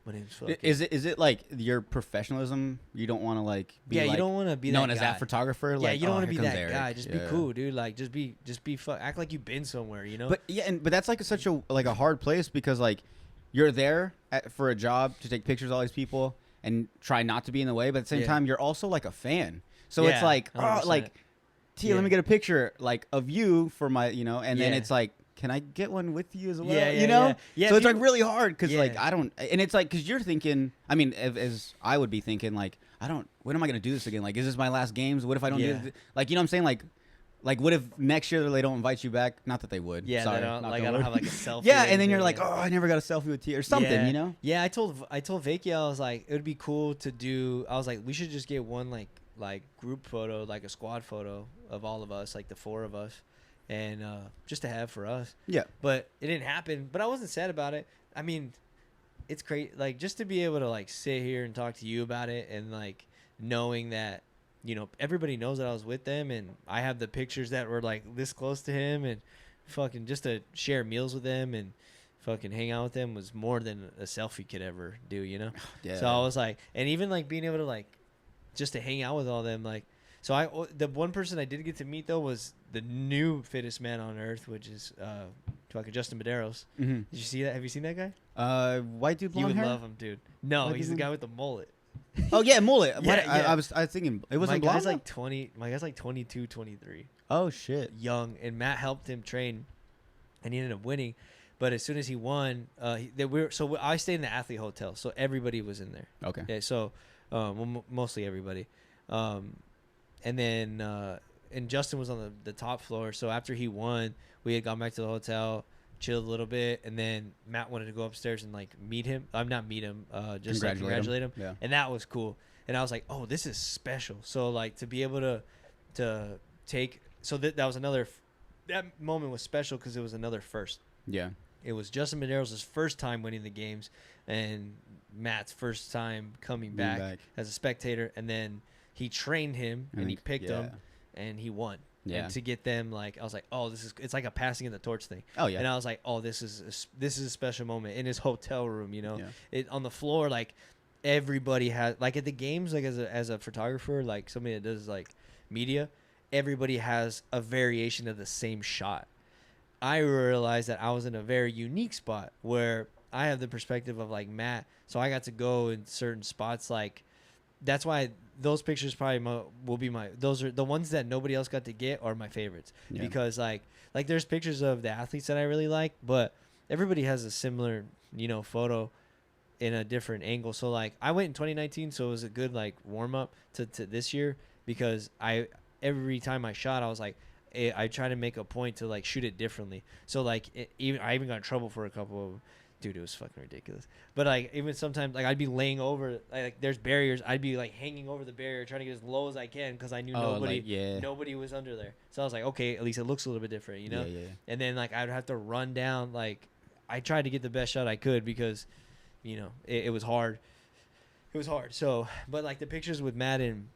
my name's fucking. Is it like your professionalism? You don't want to like be you don't want to be known that as guy. that photographer. Yeah, like, you don't want to be that Eric. guy. Just be cool, dude. Like just be act like you've been somewhere, you know. But yeah, but that's like such a hard place because like you're there for a job to take pictures of all these people and try not to be in the way, but at the same time you're also like a fan. So it's like 100%. like Tia, let me get a picture like of you for my and then it's like. Can I get one with you as well? Yeah. So it's like really hard because like I don't, and it's like because you're thinking. I mean, as I would be thinking, like when am I gonna do this again? Like, is this my last games? What if I don't do this? Like, you know what I'm saying? Like what if next year they don't invite you back? Not that they would. Yeah, sorry, I don't have like a selfie. Yeah, and then you're like, oh, I never got a selfie with Tia or something, you know? Yeah, I told Vakey, I was like, it would be cool to do. I was like, we should just get one like group photo, like a squad photo of all of us, like the four of us. And just to have for us. Yeah. But it didn't happen. But I wasn't sad about it. I mean, it's great. Like, just to be able to, like, sit here and talk to you about it and, like, knowing that, you know, everybody knows that I was with them and I have the pictures that were, like, this close to him and fucking just to share meals with them and fucking hang out with them was more than a selfie could ever do, you know? Yeah. So I was like, and even, like, being able to, like, just to hang out with all them, like, so the one person I did get to meet though was the new fittest man on earth, which is fucking Justin Medeiros. Mm-hmm. Did you see that? Have you seen that guy? White dude, blonde hair. You would love him, dude. No, he's the guy with the mullet. Oh yeah, mullet. Yeah. I was thinking it wasn't blonde. My guy's like 20. My guy's like 22, 23. Oh shit. Young, and Matt helped him train, and he ended up winning. But as soon as he won, I stayed in the athlete hotel, so everybody was in there. Okay. Yeah, so mostly everybody. And then and Justin was on the top floor. So after he won, we had gone back to the hotel, chilled a little bit, and then Matt wanted to go upstairs and like meet him. Not meet him, just congratulate him. Yeah. And that was cool. And I was like, oh, this is special. So like to be able to take that was another that moment was special because it was another first. Yeah. It was Justin Medeiros' first time winning the games and Matt's first time coming back as a spectator, and then he trained him and he picked him and he won. Yeah. And to get them, like, I was like, oh, it's like a passing of the torch thing. Oh yeah. And I was like, oh, this is a special moment in his hotel room, you know. Yeah. It on the floor, like everybody has, like at the games, like as a photographer, like somebody that does like media, everybody has a variation of the same shot. I realized that I was in a very unique spot where I have the perspective of like Matt, so I got to go in certain spots. Like that's why those pictures probably will be those are the ones that nobody else got to get are my favorites because like there's pictures of the athletes that I really like, but everybody has a similar, you know, photo in a different angle. So like I went in 2019, so it was a good like warm up to this year because every time I shot, I was like, I try to make a point to like shoot it differently. So like I even got in trouble for a couple of them. Dude, it was fucking ridiculous. But like even sometimes like I'd be laying over like there's barriers. I'd be like hanging over the barrier trying to get as low as I can because I knew nobody was under there. So I was like, okay, at least it looks a little bit different, you know? Yeah. And then like I'd have to run down like I tried to get the best shot I could because, you know, it was hard. It was hard. So, but like the pictures with Matt and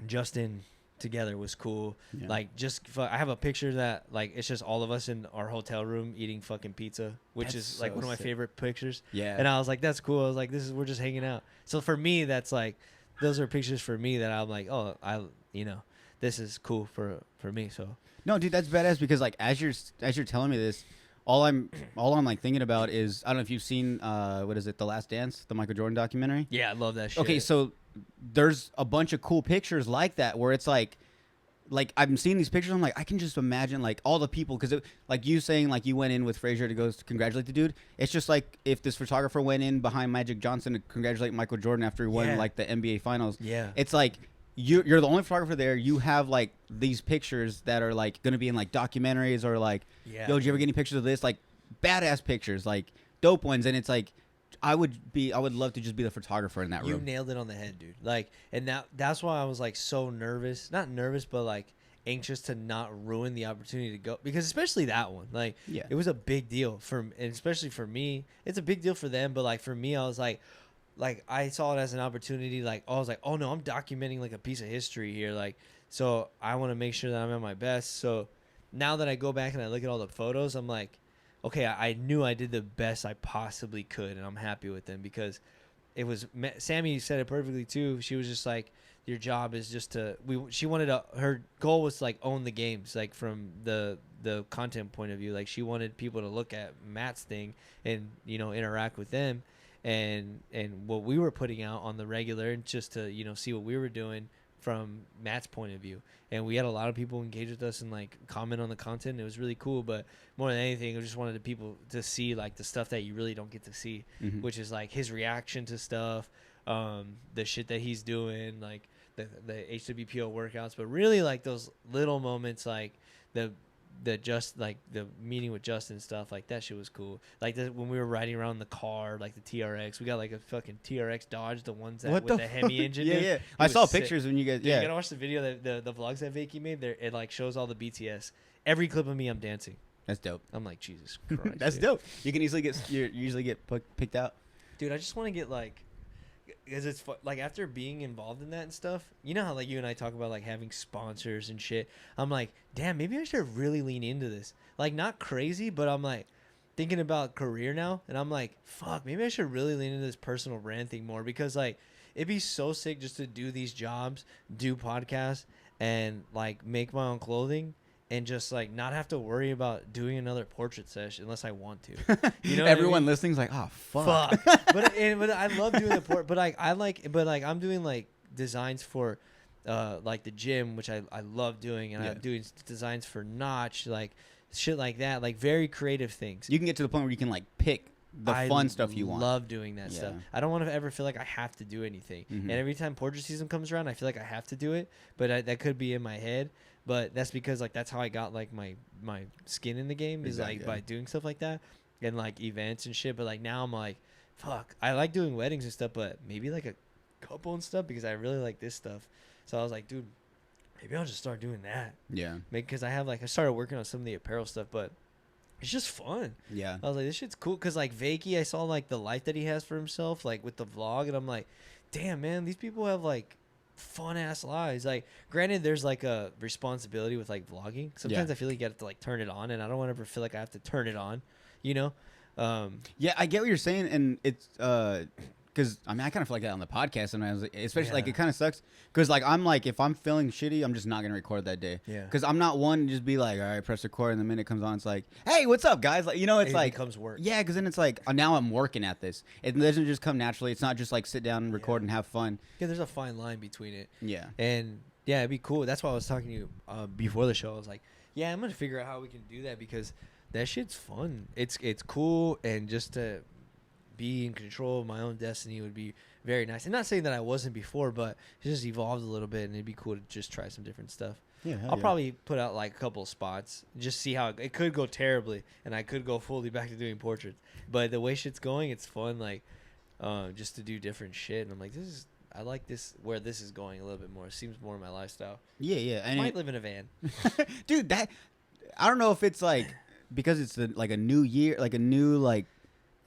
Justin together was cool. Yeah. Like I have a picture that like it's just all of us in our hotel room eating fucking pizza, which That's is like so one of my sick. favorite pictures. Yeah. And I was like, that's cool. I was like, we're just hanging out. So for me, that's like, those are pictures for me that I'm like, oh, this is cool for me. So No, dude, that's badass because like as you're telling me this, all I'm like thinking about is I don't know if you've seen what is it, The Last Dance, the Michael Jordan documentary. yeah, I love that shit. Okay, so there's a bunch of cool pictures like that where it's like I'm seeing these pictures. I'm like, I can just imagine like all the people because like you saying like you went in with Fraser to go congratulate the dude. It's just like if this photographer went in behind Magic Johnson to congratulate Michael Jordan after he won like the NBA Finals. Yeah, it's like you're the only photographer there. You have like these pictures that are like gonna be in like documentaries or like, yo, did you ever get any pictures of this? Like badass pictures, like dope ones, and it's like. I would love to just be the photographer in that room. You nailed it on the head, dude. Like, and that's why I was like so nervous, not nervous, but like anxious to not ruin the opportunity to go, because especially that one, like, it was a big deal and especially for me. It's a big deal for them, but like for me, I was like I saw it as an opportunity. Like, I was like, oh no, I'm documenting like a piece of history here. Like, so I want to make sure that I'm at my best. So now that I go back and I look at all the photos, I'm like, okay, I knew I did the best I possibly could, and I'm happy with them because it was. Sammy said it perfectly too. She was just like, your job is just to. She wanted her goal was to like own the games, like from the content point of view. Like she wanted people to look at Matt's thing and interact with them, and what we were putting out on the regular, and just to see what we were doing from Matt's point of view. And we had a lot of people engage with us and like comment on the content. It was really cool, but more than anything, I just wanted the people to see like the stuff that you really don't get to see, which is like his reaction to stuff, the shit that he's doing, like the HWPO workouts, but really like those little moments, like the meeting with Justin stuff, like that shit was cool. Like when we were riding around the car, like the TRX, we got like a fucking TRX Dodge, the ones that with the Hemi engine. Yeah. I saw pictures when you guys. Dude, you gotta watch the video that the vlogs that Vicky made. There, it like shows all the BTS. Every clip of me, I'm dancing. That's dope. I'm like, Jesus Christ. That's dope. You can easily get picked out. Dude, I just want to get like. Because it's like after being involved in that and stuff, you know how like you and I talk about like having sponsors and shit. I'm like, damn, maybe I should really lean into this. Like, not crazy, but I'm like thinking about career now, and I'm like, fuck, maybe I should really lean into this personal brand thing more, because like it'd be so sick just to do these jobs, do podcasts, and like make my own clothing. And just like not have to worry about doing another portrait session unless I want to. You know, everyone listening's like, oh fuck. But I love doing the port. But I'm doing like designs for, like the gym, which I love doing, and I'm doing designs for Notch, like shit like that, like very creative things. You can get to the point where you can like pick the fun stuff you want. I love doing that stuff. I don't want to ever feel like I have to do anything. And every time portrait season comes around, I feel like I have to do it. But that could be in my head. But that's because like that's how I got like my skin in the game, is like by doing stuff like that and like events and shit. But like now I'm like, fuck, I like doing weddings and stuff, but maybe like a couple and stuff, because I really like this stuff. So I was like, dude, maybe I'll just start doing that. Yeah. Because I started working on some of the apparel stuff, but it's just fun. Yeah. I was like, this shit's cool, because like Vakey, I saw like the life that he has for himself, like with the vlog, and I'm like, damn, man, these people have like fun ass lives. Like, granted, there's like a responsibility with like vlogging. Sometimes I feel like you have to like turn it on, and I don't want to ever feel like I have to turn it on, you know? Yeah, I get what you're saying, and it's because I mean I kind of feel like that on the podcast sometimes, especially like it kind of sucks because like I'm like, if I'm feeling shitty, I'm just not gonna record that day. Yeah. Because I'm not one to just be like, all right, press record, and the minute it comes on, it's like, hey, what's up, guys? Like, you know, it's like becomes work. Yeah, because then it's like now I'm working at this. It doesn't just come naturally. It's not just like sit down and record and have fun. Yeah, there's a fine line between it. Yeah. And yeah, it'd be cool. That's why I was talking to you before the show. I was like, yeah, I'm gonna figure out how we can do that, because that shit's fun. It's cool, and just to be in control of my own destiny would be very nice. And not saying that I wasn't before, but it just evolved a little bit, and it'd be cool to just try some different stuff. Yeah, I'll probably put out like a couple of spots, just see how it could go terribly, and I could go fully back to doing portraits. But the way shit's going, it's fun, like just to do different shit. And I'm like, I like this, where this is going a little bit more. It seems more my lifestyle. Yeah, yeah. I might live in a van. Dude, that I don't know if it's like because it's like a new year, like a new like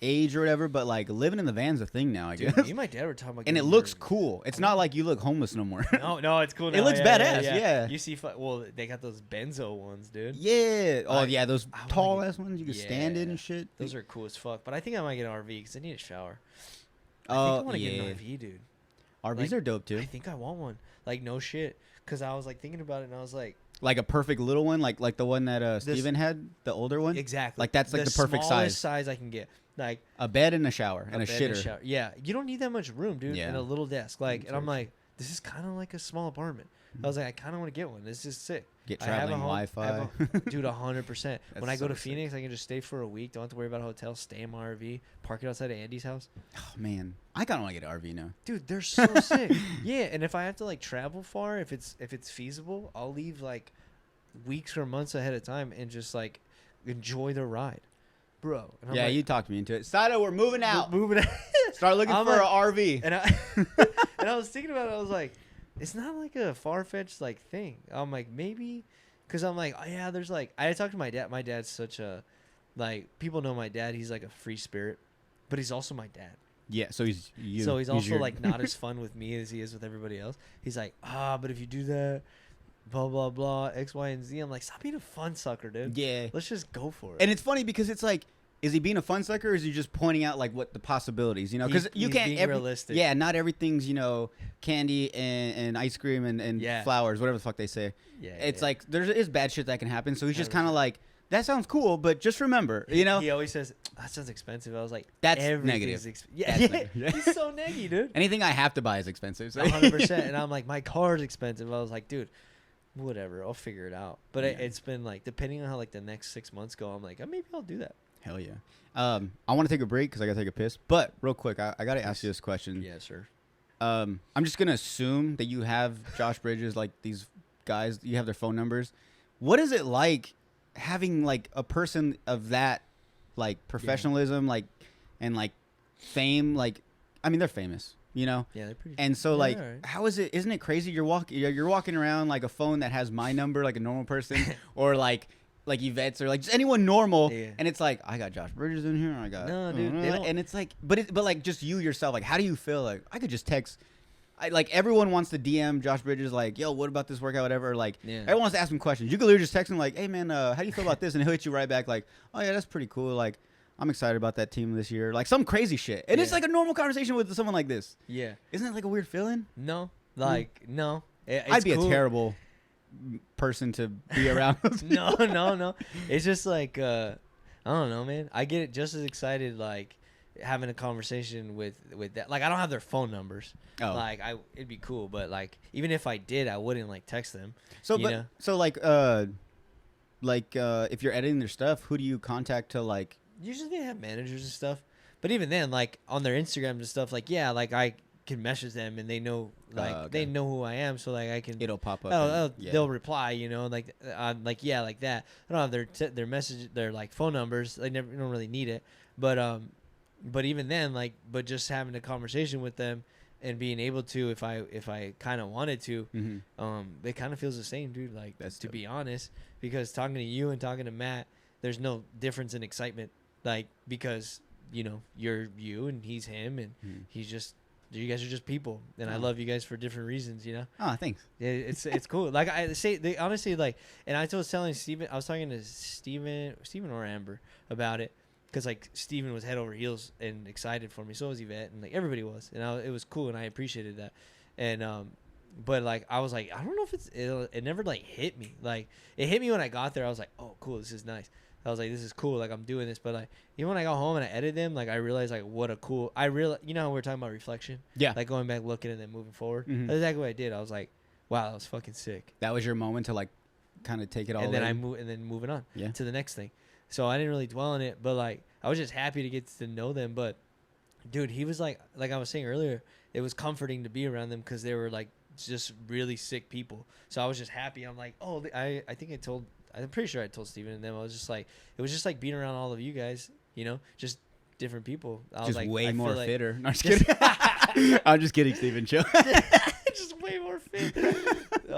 age or whatever. But like living in the van's a thing now, I guess. Me and my dad were talking about. And it looks cool. It's not like you look homeless no more. No, it's cool. Now. It looks badass. Yeah. You see, well, they got those benzo ones, dude. Yeah. Oh yeah, those tall ass ones you can stand in and shit. Those are cool as fuck. But I think I might get an RV because I need a shower. I think I want to get an RV, dude. RVs are dope too. I think I want one. Like no shit, because I was like thinking about it and I was like a perfect little one, like the one that Steven had, the older one. Exactly. Like that's like the perfect size I can get. Like a bed and a shower and a shitter. Yeah, you don't need that much room, dude. Yeah. And a little desk. Like, and I'm like, this is kind of like a small apartment. I was like, I kind of want to get one. This is sick. Get traveling Wi-Fi. Dude, 100%. When I go to Phoenix, I can just stay for a week. Don't have to worry about a hotel. Stay in my RV. Park it outside of Andy's house. Oh, man. I kind of want to get an RV now. Dude, they're so sick. Yeah, and if I have to, like, travel far, if it's feasible, I'll leave, like, weeks or months ahead of time and just, like, enjoy the ride. Bro. Yeah, like, you talked me into it. Saito, we're moving out. Moving out. Start looking for an RV. And I was thinking about it. I was like, it's not like a far-fetched like thing. I'm like, maybe, because I'm like, oh yeah, there's like, I talked to my dad. My dad's such a, like, people know my dad. He's like a free spirit, but he's also my dad. Yeah, so he's you. So he's also like not as fun with me as he is with everybody else. He's like, but if you do that, blah blah blah, X, Y, and Z. I'm like, stop being a fun sucker, dude. Yeah, let's just go for it. And it's funny because it's like, is he being a fun sucker, or is he just pointing out like what the possibilities, you know? Because you can't being realistic. Yeah, not everything's, you know, candy and ice cream and flowers, whatever the fuck they say. Yeah, it's like there is bad shit that can happen. So he's just kind of like, that sounds cool, but just remember, you know. He always says that sounds expensive. I was like, that's negative. He's so neggy, dude. Anything I have to buy is expensive. So. 100%. And I'm like, my car's expensive. I was like, dude, whatever, I'll figure it out. But it's been like, depending on how like the next 6 months go, I'm like, maybe I'll do that. Hell yeah. I want to take a break because I got to take a piss. But real quick, I got to ask you this question. Yeah, sure. I'm just going to assume that you have Josh Bridges, like these guys, you have their phone numbers. What is it like having like a person of that, like professionalism, like, and like fame? Like, I mean, they're famous, you know? Yeah, they're pretty. And so like, right. how is it? Isn't it crazy? You're walking around like a phone that has my number, like a normal person, or like Yvette's, or like just anyone normal, and it's like, I got Josh Bridges in here, I got dude, and it's like, but like just you yourself, like how do you feel? Like I could just text, like everyone wants to DM Josh Bridges, like, yo, what about this workout, whatever, like everyone wants to ask him questions. You could literally just text him like, hey man, how do you feel about this, and he'll hit you right back like, oh yeah, that's pretty cool, like I'm excited about that team this year, like some crazy shit, and it's like a normal conversation with someone like this. Yeah, isn't it like a weird feeling? No, like no, I'd be cool. A terrible person to be around. no, it's just like I don't know, man. I get just as excited like having a conversation with that. Like I don't have their phone numbers. Like it'd be cool, but like even if I did, I wouldn't like text them. So like if you're editing their stuff, who do you contact to like? Usually they have managers and stuff, but even then, like on their Instagram and stuff, like like I can message them and they know they know who I am, so like I can, it'll pop up. They'll reply, you know, like like that. I don't have their message, their like phone numbers. They don't really need it, but even then, like, but just having a conversation with them and being able to, if I kind of wanted to, it kind of feels the same, dude. Like that's to be honest, because talking to you and talking to Matt, there's no difference in excitement, like because you know you're you and he's him and he's just. You guys are just people, and I love you guys for different reasons, you know. Oh, thanks. Yeah, it's cool. Like I say, they honestly like, and I was telling Steven, I was talking to Steven or Amber about it, because like Steven was head over heels and excited for me, so was Yvette, and like everybody was, and it was cool, and I appreciated that, and but like I was like, I don't know if it never like hit me, like it hit me when I got there. I was like, oh cool, this is nice. I was like, this is cool, like I'm doing this, but like even when I got home and I edited them, like I realized like what a cool, you know how we were talking about reflection, like going back, looking, and then moving forward. That's exactly what I did. I was like, wow, that was fucking sick. That was your moment to like kind of take it all, and then moving on to the next thing. So I didn't really dwell on it, but like I was just happy to get to know them. But dude, he was like I was saying earlier, it was comforting to be around them because they were like just really sick people. So I was just happy. I'm like, oh, I think I'm pretty sure I told Steven and them. I was just like, it was just like being around all of you guys, you know, just different people. I was just like, way more fitter. No, I'm just kidding. I'm just kidding, Steven. Chill. Just way more fit.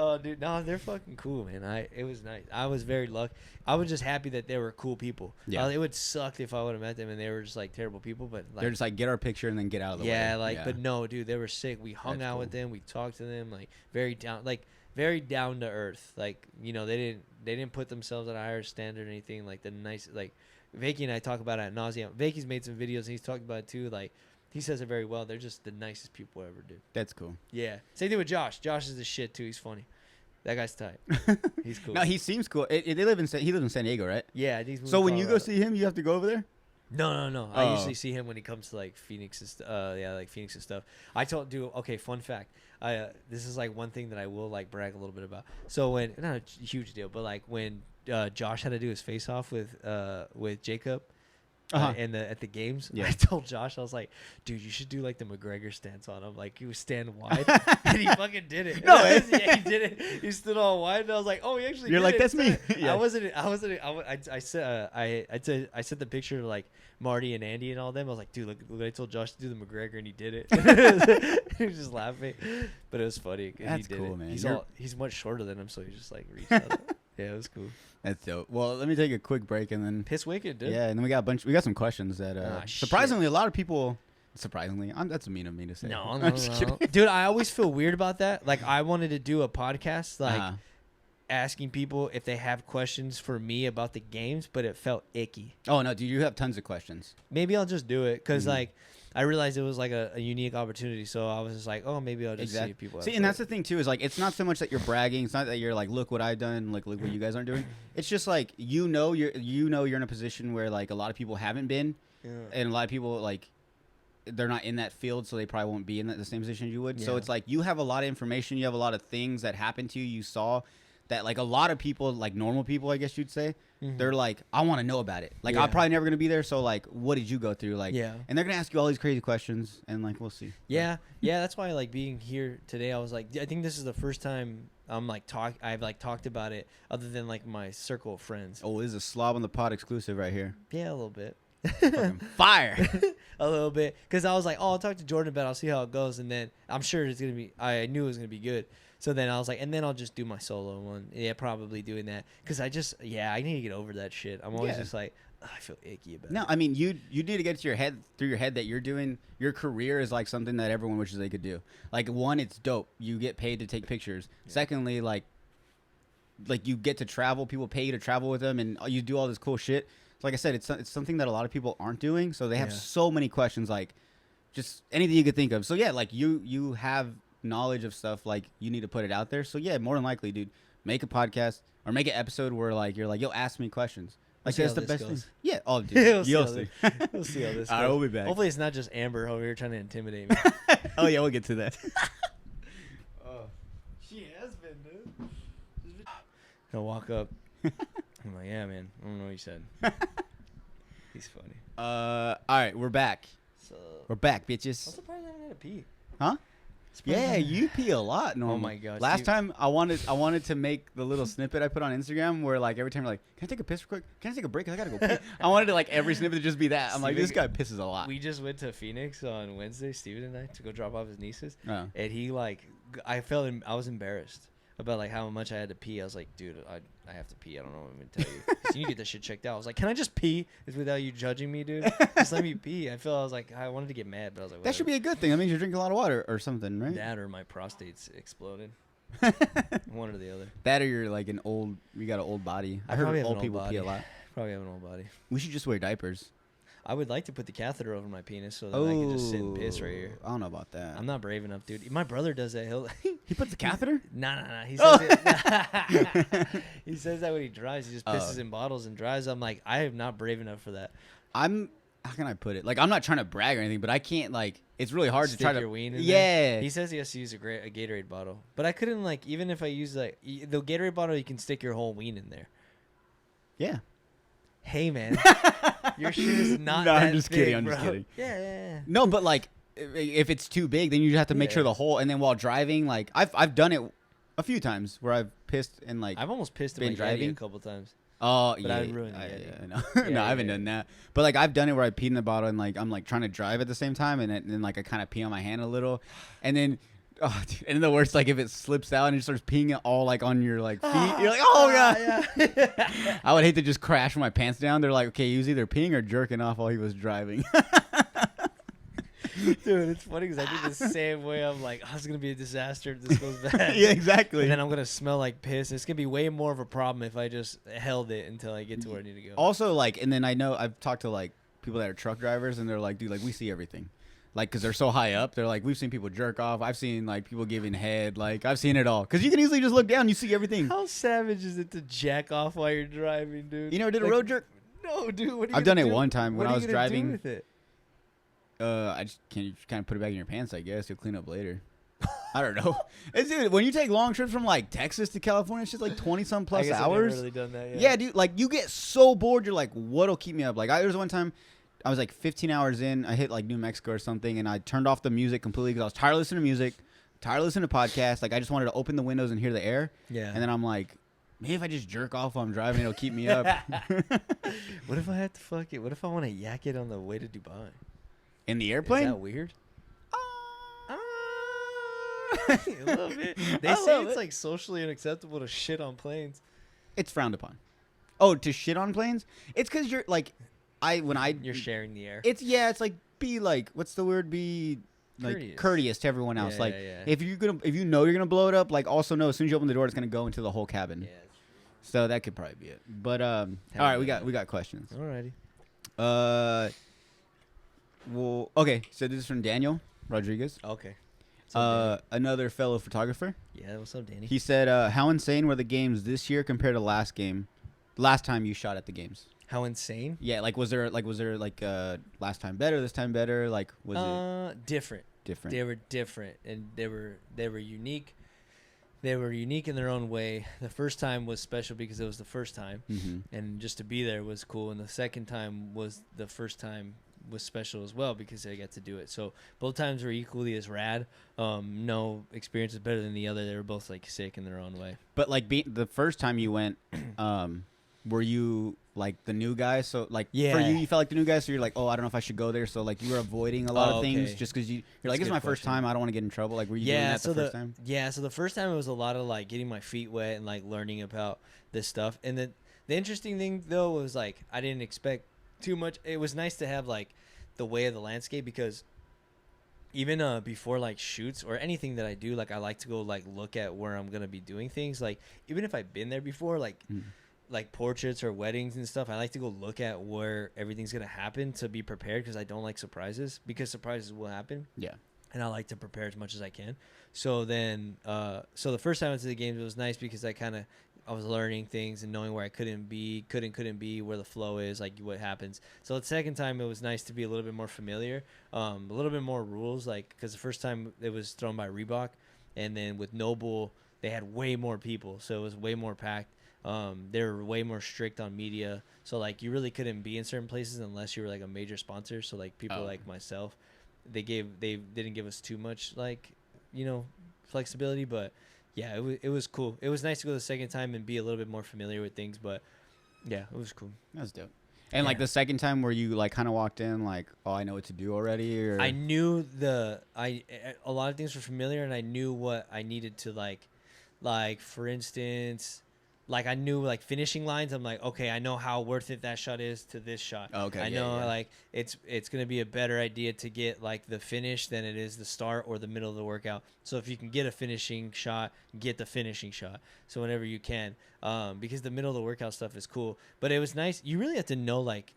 Oh, dude, no, they're fucking cool, man. It was nice. I was very lucky. I was just happy that they were cool people. Yeah. It would suck if I would have met them and they were just like terrible people, but like, They're just like, get our picture and then get out of the way. yeah, like, but no, dude, they were sick. We hung out with them. We talked to them, like very down to earth. Like, you know, they didn't put themselves at a higher standard or anything. Like the nice, like Vakey and I talk about it ad nauseum. Vakey's made some videos and he's talked about it too. Like, he says it very well. They're just the nicest people ever, dude. That's cool. Yeah. Same thing with Josh. Josh is the shit too. He's funny. That guy's tight. He's cool. No, he seems cool. He lives in San Diego, right? Yeah. So when you go see him, you have to go over there? No. I usually see him when he comes to like Phoenix and like Phoenix and stuff. Okay, fun fact. This is like one thing that I will like brag a little bit about. So when, not a huge deal, but like when Josh had to do his face off with Jacob, at the games, I told Josh, I was like, dude, you should do like the McGregor stance on him. Like, he was stand wide, and he fucking did it. No, yeah, he did it. He stood all wide, and I was like, oh, he actually. You're did like, it. that's me. Yeah. I sent the picture to like Marty and Andy and all them. I was like, dude, look, I told Josh to do the McGregor, and he did it. He was just laughing, but it was funny. That's he did cool, it. man. He's much shorter than him, so he just like reached out. Yeah, it was cool. That's dope. Well, let me take a quick break and then Piss wicked, dude. Yeah, and then we got some questions that surprisingly a lot of people. Surprisingly, that's mean of me to say. No, dude. I always feel weird about that. Like, I wanted to do a podcast, like asking people if they have questions for me about the games, but it felt icky. Oh no, dude, you have tons of questions. Maybe I'll just do it because like I realized it was like a unique opportunity, so I was just like, oh, maybe I'll just see if people. See, and that's the thing too, is like it's not so much that you're bragging. It's not that you're like, look what I've done, like look what you guys aren't doing. It's just like you're in a position where like a lot of people haven't been, and a lot of people like they're not in that field, so they probably won't be in the same position you would. Yeah. So it's like you have a lot of information, you have a lot of things that happened to you, you saw that like a lot of people, like normal people, I guess you'd say. They're like, I want to know about it. Like, I'm probably never going to be there. So, like, what did you go through? Like, and they're going to ask you all these crazy questions. And, like, we'll see. Yeah. That's why, like, being here today, I was like, I think this is the first time I've talked about it other than, like, my circle of friends. Oh, this is a Slob on the Pod exclusive right here. Yeah, a little bit. Fucking fire. A little bit. Because I was like, oh, I'll talk to Jordan about it. I'll see how it goes. And then I'm sure it's going to be, I knew it was going to be good. So then I was like, and then I'll just do my solo one. Yeah, probably doing that. Because I need to get over that shit. I'm always just like, I feel icky about it. No, I mean, you need to get through your head that you're doing, your career is like something that everyone wishes they could do. Like, one, it's dope. You get paid to take pictures. Yeah. Secondly, like you get to travel. People pay you to travel with them, and you do all this cool shit. Like I said, it's something that a lot of people aren't doing. So they have so many questions, like just anything you could think of. So yeah, like you have knowledge of stuff, like you need to put it out there. So yeah, more than likely, dude, make a podcast or make an episode where like you're like, yo, ask me questions. Like, that's the best thing. Yeah. Oh, dude. You'll see. We'll see how this goes. All right, we'll be back. Hopefully it's not just Amber over here trying to intimidate me. Oh yeah, we'll get to that. She has been, dude. He'll walk up. I'm like, yeah, man. I don't know what you said. He's funny. All right, we're back. We're back, bitches. I'm surprised I haven't had a pee. Huh? Yeah, you pee a lot normally. Oh my gosh. Last time I wanted to make the little snippet I put on Instagram where like every time you're like, can I take a piss real quick? Can I take a break? I gotta go pee. I wanted to like every snippet to just be that. I'm like, this guy pisses a lot. We just went to Phoenix on Wednesday, Steven and I, to go drop off his nieces. And he like, I was embarrassed about like how much I had to pee. I was like, dude, I have to pee. I don't know what I'm gonna tell you. So you get this shit checked out. I was like, can I just pee? It's without you judging me, dude. Just let me pee. I was like, I wanted to get mad, but I was like, whatever. That should be a good thing. That means you're drinking a lot of water or something, right? That or my prostate's exploded. One or the other. That or you're like you got an old body. I heard old people pee a lot. Probably have an old body. We should just wear diapers. I would like to put the catheter over my penis so that I can just sit and piss right here. I don't know about that. I'm not brave enough, dude. My brother does that. He puts the catheter? No. He says he says that when he drives. He just pisses in bottles and drives. I'm like, I am not brave enough for that. How can I put it? Like, I'm not trying to brag or anything, but I can't, like, it's really hard to try to. Stick your ween in there? He says he has to use a Gatorade bottle. But I couldn't, like, even if I use, like, the Gatorade bottle, you can stick your whole ween in there. Yeah. Hey, man. Your shit is not no, that I'm just big, kidding. I'm bro. just kidding. Yeah. No, but, like, if it's too big, then you have to make sure the whole, and then while driving, like, I've done it a few times where I've pissed and, like, I've almost pissed in my driving a couple times. Oh, but yeah. I ruined it. No, I haven't done that. But, like, I've done it where I peed in the bottle and, like, I'm, like, trying to drive at the same time. And then like, I kind of pee on my hand a little. And then Oh, dude. And the worst, like if it slips out and it starts peeing it all like on your like feet, you're like, oh god. Yeah. I would hate to just crash my pants down. They're like, okay, he was either peeing or jerking off while he was driving. Dude, it's funny because I do the same way. I'm like, oh, it's gonna be a disaster if this goes bad. Yeah, exactly. And then I'm gonna smell like piss. It's gonna be way more of a problem if I just held it until I get to where I need to go. Also, like, and then I know I've talked to like people that are truck drivers, and they're like, dude, like we see everything. Like, because they're so high up, they're like, we've seen people jerk off. I've seen, like, people giving head. Like, I've seen it all. Because you can easily just look down. You see everything. How savage is it to jack off while you're driving, dude? You never did a road jerk? No, dude. What are you I've done it do? one time when I was driving. Do with it? I just can't. You just kind of put it back in your pants, I guess. You'll clean up later. I don't know. Dude, when you take long trips from, like, Texas to California, it's just, like, 20-some plus hours. I've never really done that, yeah, dude. Like, you get so bored. You're like, what'll keep me up? Like, there was one time. I was like 15 hours in. I hit like New Mexico or something, and I turned off the music completely because I was tired of listening to music, tired of listening to podcasts. Like I just wanted to open the windows and hear the air. Yeah. And then I'm like, maybe if I just jerk off while I'm driving, it'll keep me up. What if I had to fuck it? What if I want to yak it on the way to Dubai? In the airplane? Is that weird? A little bit. They say it's like socially unacceptable to shit on planes. It's frowned upon. Oh, to shit on planes? It's because you're like. You're sharing the air. It's like be like what's the word, be like courteous to everyone else. Yeah, like yeah. if you know you're gonna blow it up, like also know as soon as you open the door it's gonna go into the whole cabin. Yeah. So that could probably be it. But all right, we got questions. Alrighty. Well, okay. So this is from Daniel Rodriguez. Okay. Another fellow photographer. Yeah, what's up, Danny? He said, "How insane were the games this year compared to last time you shot at the games?" How insane? Yeah, like was there last time better, this time better? Like was it different? Different. They were different, and they were unique. They were unique in their own way. The first time was special because it was the first time, and just to be there was cool. And the second time was the first time was special as well because I got to do it. So both times were equally as rad. No experience is better than the other. They were both like sick in their own way. But like the first time you went, were you like the new guy? So like for you felt like the new guy. So you're like, oh, I don't know if I should go there. So like you were avoiding a lot of things just because you're like, this is my first time. I don't want to get in trouble. Like were you doing that the first time? Yeah. So the first time it was a lot of like getting my feet wet and like learning about this stuff. And the interesting thing though was like I didn't expect too much. It was nice to have like the way of the landscape because even before like shoots or anything that I do, like I like to go like look at where I'm gonna be doing things. Like even if I've been there before, like portraits or weddings and stuff, I like to go look at where everything's gonna happen to be prepared because I don't like surprises because surprises will happen. Yeah. And I like to prepare as much as I can. So then, so the first time I went to the games, it was nice because I was learning things and knowing where I couldn't be, where the flow is, like what happens. So the second time, it was nice to be a little bit more familiar, a little bit more rules, like because the first time it was thrown by Reebok, and then with Noble, they had way more people, so it was way more packed. They were way more strict on media, so like you really couldn't be in certain places unless you were like a major sponsor. So like people like myself, they didn't give us too much like flexibility, but yeah, it was cool. It was nice to go the second time and be a little bit more familiar with things, but yeah, it was cool. That's dope. And like the second time where you like kind of walked in like, oh, I know what to do already, or I knew a lot of things were familiar, and I knew what I needed to like for instance, like I knew like finishing lines. I'm like, okay, I know how worth it that shot is to this shot. Okay, I know like it's gonna be a better idea to get like the finish than it is the start or the middle of the workout. So if you can get a finishing shot, get the finishing shot. So whenever you can, because the middle of the workout stuff is cool. But it was nice. You really have to know like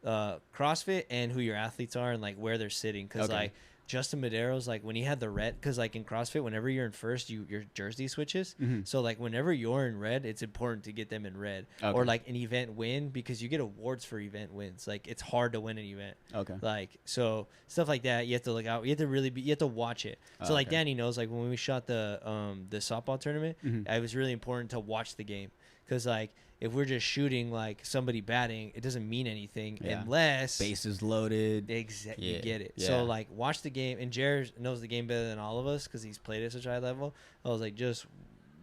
CrossFit and who your athletes are and like where they're sitting, because like Justin Madero's like when he had the red, because like in CrossFit, whenever you're in first, your jersey switches. So like whenever you're in red, it's important to get them in red, or like an event win, because you get awards for event wins. Like it's hard to win an event. Like so stuff like that, you have to look out. You have to you have to watch it. So like Danny knows, like when we shot the softball tournament, it was really important to watch the game, because like if we're just shooting like somebody batting, it doesn't mean anything unless bases loaded. Exactly, you get it. So like watch the game, and Jared knows the game better than all of us because he's played at such a high level. I was like, just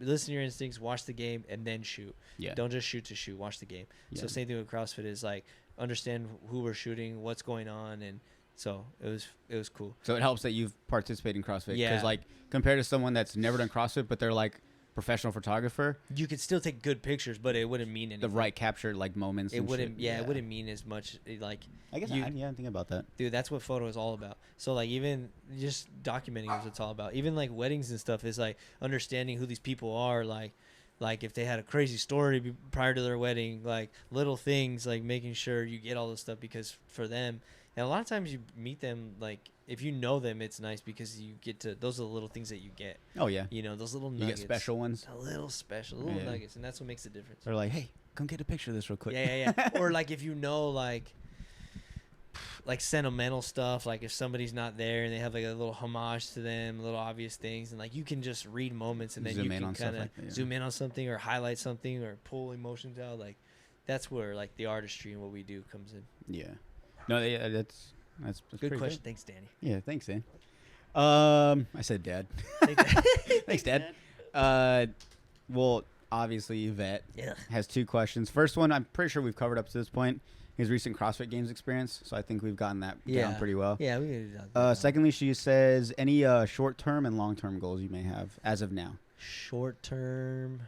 listen to your instincts, watch the game, and then shoot. Don't just shoot to shoot. Watch the game. So same thing with CrossFit is like understand who we're shooting, what's going on, and So it was cool. So it helps that you've participated in CrossFit. Yeah. Because like compared to someone that's never done CrossFit, but they're like professional photographer, You could still take good pictures, but it wouldn't mean anything. the right capture like moments. It and wouldn't. shit. Yeah, it wouldn't mean as much. Like I guess I didn't think about that. dude, that's what photo is all about. So like even just documenting is what it's all about. Even like weddings and stuff is like understanding who these people are. Like if they had a crazy story prior to their wedding, like little things, like making sure you get all this stuff because for them, and a lot of times you meet them, like if you know them, it's nice because you get to, those are the little things that you get. Oh yeah. You know, those little You nuggets. get special ones. A little special, little nuggets, and that's what makes the difference. They're like, hey, come get a picture of this real quick. Yeah. Or like if you know like sentimental stuff, like if somebody's not there and they have like a little homage to them, little obvious things, and like you can just read moments and then you can kind of zoom in on something or highlight something or pull emotions out. Like that's where like the artistry and what we do comes in. Yeah. No, yeah, that's good question. Thanks, Danny. Yeah, thanks, Dan. I said Dad. Thanks, Dad. Well, obviously, Yvette has 2 questions. First one, I'm pretty sure we've covered up to this point. His recent CrossFit Games experience, so I think we've gotten that down pretty well. Yeah, we can do that. Secondly, she says any short-term and long-term goals you may have as of now. Short term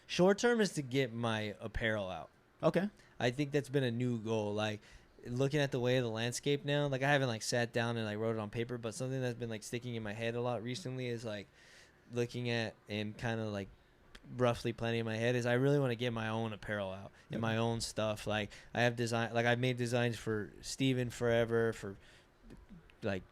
is to get my apparel out. Okay. I think that's been a new goal. Like looking at the way of the landscape now, like I haven't like sat down and like wrote it on paper, but something that's been like sticking in my head a lot recently is like looking at and kind of like roughly planning in my head is I really want to get my own apparel out and my own stuff. Like I have design, like I've made designs for Steven forever, for like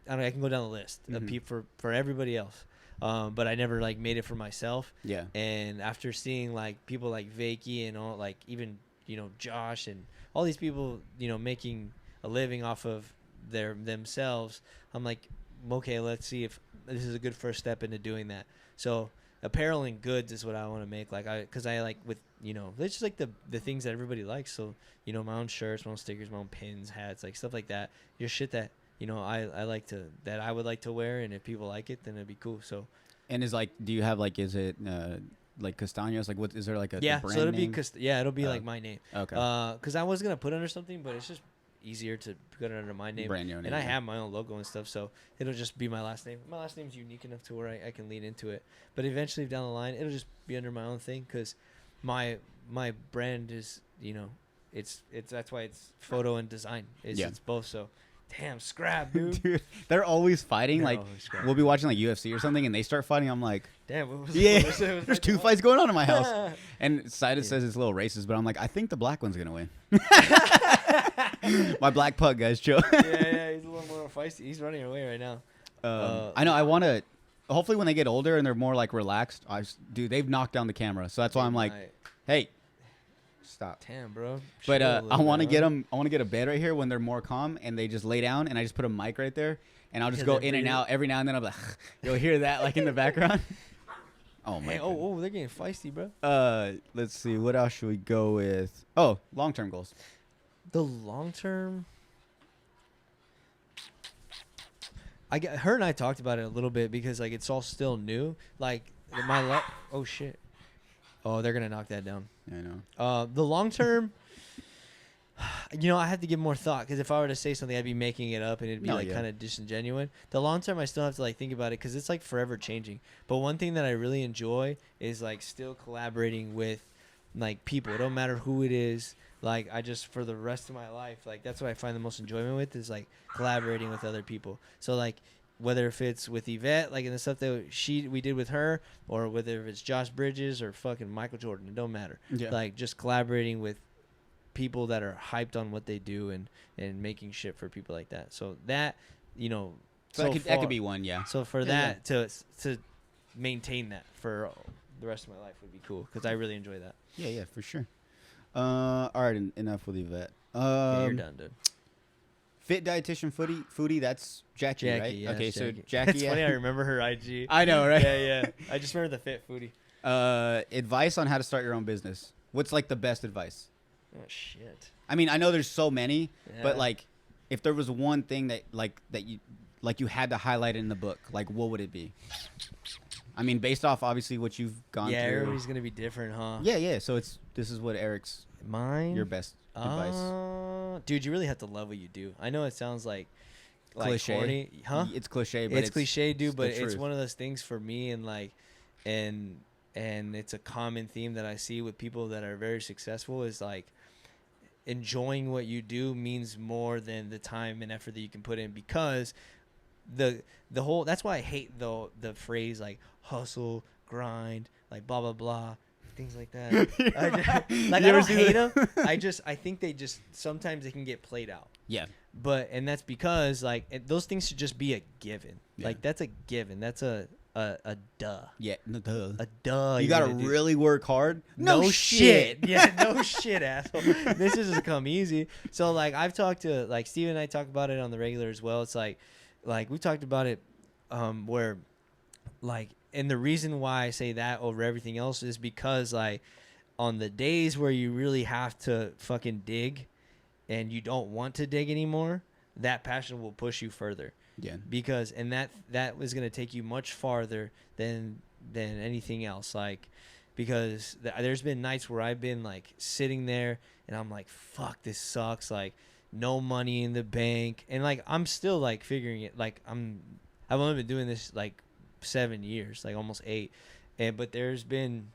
I don't know, I can go down the list of people for everybody else. But I never like made it for myself. Yeah. And after seeing like people like Vakey and all, like even, you know, Josh and all these people, you know, making a living off of themselves, I'm like, okay, let's see if this is a good first step into doing that. So apparel and goods is what I want to make. Like cause I like with, you know, it's just like the things that everybody likes. So, you know, my own shirts, my own stickers, my own pins, hats, like stuff like that. Just shit that, you know, I like to, that I would like to wear, and if people like it, then it'd be cool. So, and is like, do you have like, is it like Castaños? Like, what is there like a brand so it'll name? be it'll be like my name. Okay. Because I was gonna put under something, but it's just easier to put it under my name. Brand new name. And I have my own logo and stuff, so it'll just be my last name. My last name's unique enough to where I can lean into it. But eventually down the line, it'll just be under my own thing because my brand is, you know, it's that's why it's photo and design. It's both. So. Damn, scrap, dude. Dude, they're always fighting. Like, we'll be watching like UFC or something, and they start fighting. I'm like, damn, what was there's 2 fights going on in my house. And Sidus says it's a little racist, but I'm like, I think the black one's gonna win. My black pug, guys, chill. yeah, he's a little more feisty. He's running away right now. I know. I want to. Hopefully, when they get older and they're more like relaxed, dude, they've knocked down the camera, so that's why I'm like, hey. Stop. Damn, bro. But I want to get them. I want to get a bed right here when they're more calm, and they just lay down, and I just put a mic right there, and I'll just go in and out every now and then. I'm like, you'll hear that like in the background. Oh my. Hey, they're getting feisty, bro. Let's see. What else should we go with? Oh, long-term goals. The long-term. Her and I talked about it a little bit because like it's all still new. Like oh shit. Oh, they're gonna knock that down. I know. The long term, you know, I have to give more thought because if I were to say something, I'd be making it up and it'd be kind of disingenuous. The long term, I still have to like think about it because it's like forever changing. But one thing that I really enjoy is like still collaborating with like people. It don't matter who it is. Like I just for the rest of my life, like that's what I find the most enjoyment with is like collaborating with other people. So like. Whether if it's with Yvette, like in the stuff that we did with her, or whether if it's Josh Bridges or fucking Michael Jordan, it don't matter. Yeah. Like just collaborating with people that are hyped on what they do and making shit for people like that. So that, you know, so that could be one, yeah. So for that to maintain that for the rest of my life would be cool because I really enjoy that. Yeah, for sure. All right, enough with Yvette. You're done, dude. Fit dietitian foodie, that's Jackie, right? Yeah, okay, so Jackie. Jackie. It's funny, I remember her IG. I know, right? Yeah. I just remember the fit foodie. Advice on how to start your own business. What's like the best advice? Oh shit. I mean, I know there's so many, but like, if there was one thing that you had to highlight in the book, like what would it be? I mean, based off obviously what you've gone through. Yeah, everybody's gonna be different, huh? Yeah. So this is what Eric's mine. Your best. advice? Dude, you really have to love what you do. I know it sounds like Cliche, corny, huh? It's cliche, but It's cliche, dude. But it's truth. one of those things for me, and like, and it's a common theme that I see with people that are very successful is like enjoying what you do means more than the time and effort that you can put in, because the whole, that's why I hate the phrase like hustle, grind, like blah blah blah, things like that. I don't hate them. I think they just sometimes they can get played out. Yeah. And that's because like those things should just be a given. Yeah. Like that's a given. That's a duh. Yeah, duh. A duh. You gotta really work hard. No shit. Yeah, no shit, asshole. This has just come easy. So like I've talked to like Steven and I talk about it on the regular as well. It's like we talked about it where like, and the reason why I say that over everything else is because like on the days where you really have to fucking dig and you don't want to dig anymore, that passion will push you further. Yeah. Because and that was going to take you much farther than anything else. Like because there's been nights where I've been like sitting there and I'm like, fuck, this sucks. Like no money in the bank, and like I'm still like figuring it. Like I've only been doing this like 7 years, like almost 8, but there's been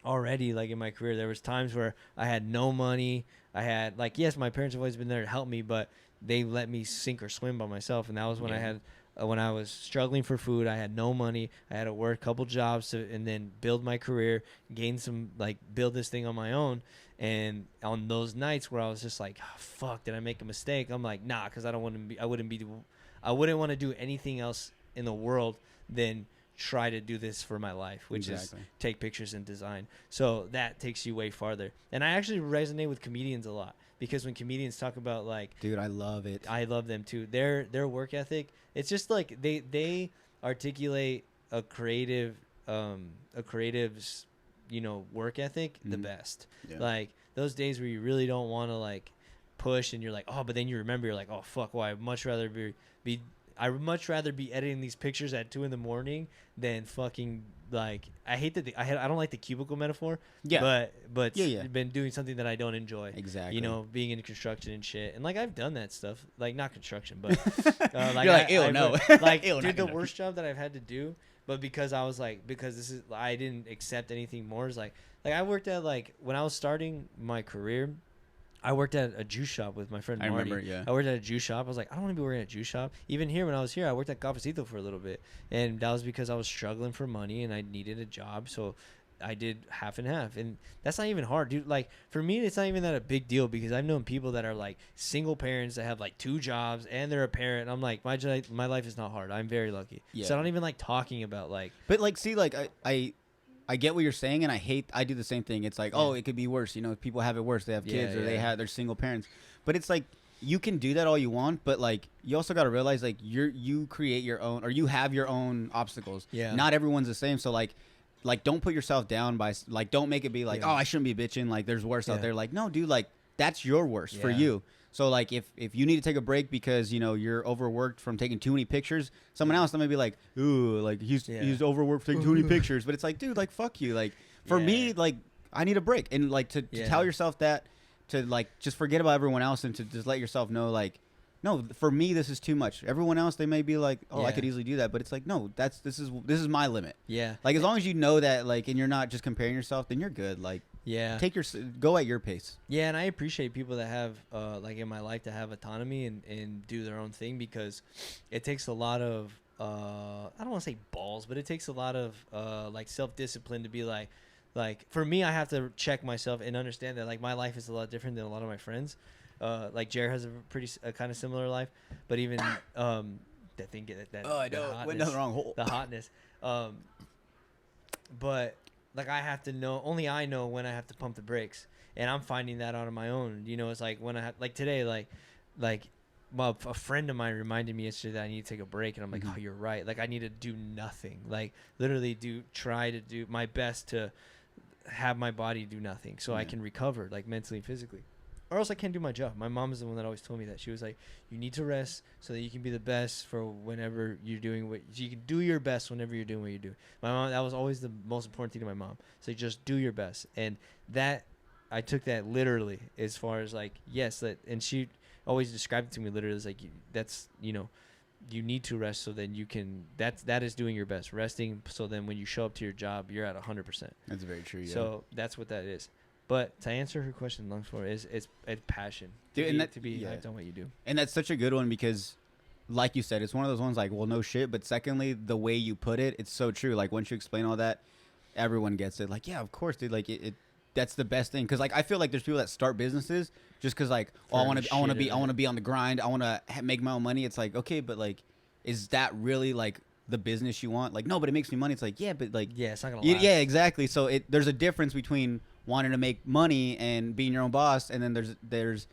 already like in my career there was times where I had no money. I had like, yes, my parents have always been there to help me, but they let me sink or swim by myself, and that was when I had when I was struggling for food. I had no money. I had to work a couple jobs and then build my career, gain some, like build this thing on my own. And on those nights where I was just like, oh, fuck, did I make a mistake? I'm like, nah, because I wouldn't want to do anything else in the world than try to do this for my life, which is take pictures and design. So that takes you way farther. And I actually resonate with comedians a lot, because when comedians talk about like, dude, I love it. I love them too. Their work ethic, it's just like they articulate a creative's, work ethic the best. Yeah. Like those days where you really don't want to like push and you're like, oh, but then you remember, you're like, oh fuck, well, I'd much rather be editing these pictures at 2 a.m. than fucking like, I don't like the cubicle metaphor. Yeah. But been doing something that I don't enjoy. Exactly. Being in construction and shit. And like I've done that stuff. Like not construction, but like you're like, ew, no. Like dude, the worst job that I've had to do, but because I was like, I didn't accept anything more, is like I worked at, like when I was starting my career, I worked at a juice shop with my friend Marty. I remember, yeah. I worked at a juice shop. I was like, I don't want to be working at a juice shop. Even here, when I was here, I worked at Cafecito for a little bit. And that was because I was struggling for money and I needed a job. So I did half and half. And that's not even hard, dude. Like, for me, it's not even that a big deal, because I've known people that are, like, single parents that have, like, 2 jobs and they're a parent. And I'm like, my life is not hard. I'm very lucky. Yeah. So I don't even like talking about, like. But, like, see, like, I get what you're saying, and I do the same thing. It's like, oh, it could be worse. People have it worse. They have kids, or they're single parents. But it's like, you can do that all you want, but like, you also got to realize, like, you create your own, or you have your own obstacles. Yeah. Not everyone's the same. So like don't put yourself down by, like, don't make it be like, oh, I shouldn't be bitching. Like, there's worse out there. Like, no, dude, like, that's your worst for you. So, like, if you need to take a break because, you're overworked from taking too many pictures, someone else that may be like, ooh, like, he's overworked for taking too many pictures. But it's like, dude, like, fuck you. Like, for me, like, I need a break. And, like, to tell yourself that, to, like, just forget about everyone else and to just let yourself know, like, no, for me, this is too much. Everyone else, they may be like, oh, I could easily do that. But it's like, no, this is my limit. Yeah. Like, as long as you know that, like, and you're not just comparing yourself, then you're good. Like, go at your pace. Yeah, and I appreciate people that have like in my life to have autonomy and do their own thing, because it takes a lot of I don't want to say balls, but it takes a lot of like self-discipline to be like for me, I have to check myself and understand that, like, my life is a lot different than a lot of my friends. Like Jared has a kind of similar life, but even that thing that oh, I know, went down the wrong hole. The hotness, but. Like, I have to know, only I know when I have to pump the brakes, and I'm finding that out on my own. It's like when I have, like today, well, a friend of mine reminded me yesterday that I need to take a break, and I'm like, oh, you're right. Like, I need to do nothing. Like, literally try to do my best to have my body do nothing so I can recover, like, mentally and physically. Or else I can't do my job. My mom is the one that always told me that. She was like, you need to rest so that you can be the best for whenever you're doing what you can do your best whenever you're doing what you do. My mom, that was always the most important thing to my mom. So just do your best. And that I took that literally as far as like, yes, and she always described it to me literally as like, that's, you know, you need to rest so then you can, that is doing your best, resting. So then when you show up to your job, you're at 100%. That's very true. Yeah. So that's what that is. But to answer her question, long story, it's passion. Dude, to be hyped on what you do. And that's such a good one because, like you said, it's one of those ones like, well, no shit. But secondly, the way you put it, it's so true. Like once you explain all that, everyone gets it. Like, yeah, of course, dude. Like that's the best thing. Because like I feel like there's people that start businesses just because like, oh, I want to be on the grind. I want to make my own money. It's like, okay, but like, is that really like the business you want? Like, no, but it makes me money. It's like, yeah, but like, yeah, it's not gonna last. Yeah, exactly. So there's a difference between wanting to make money and being your own boss, and then there's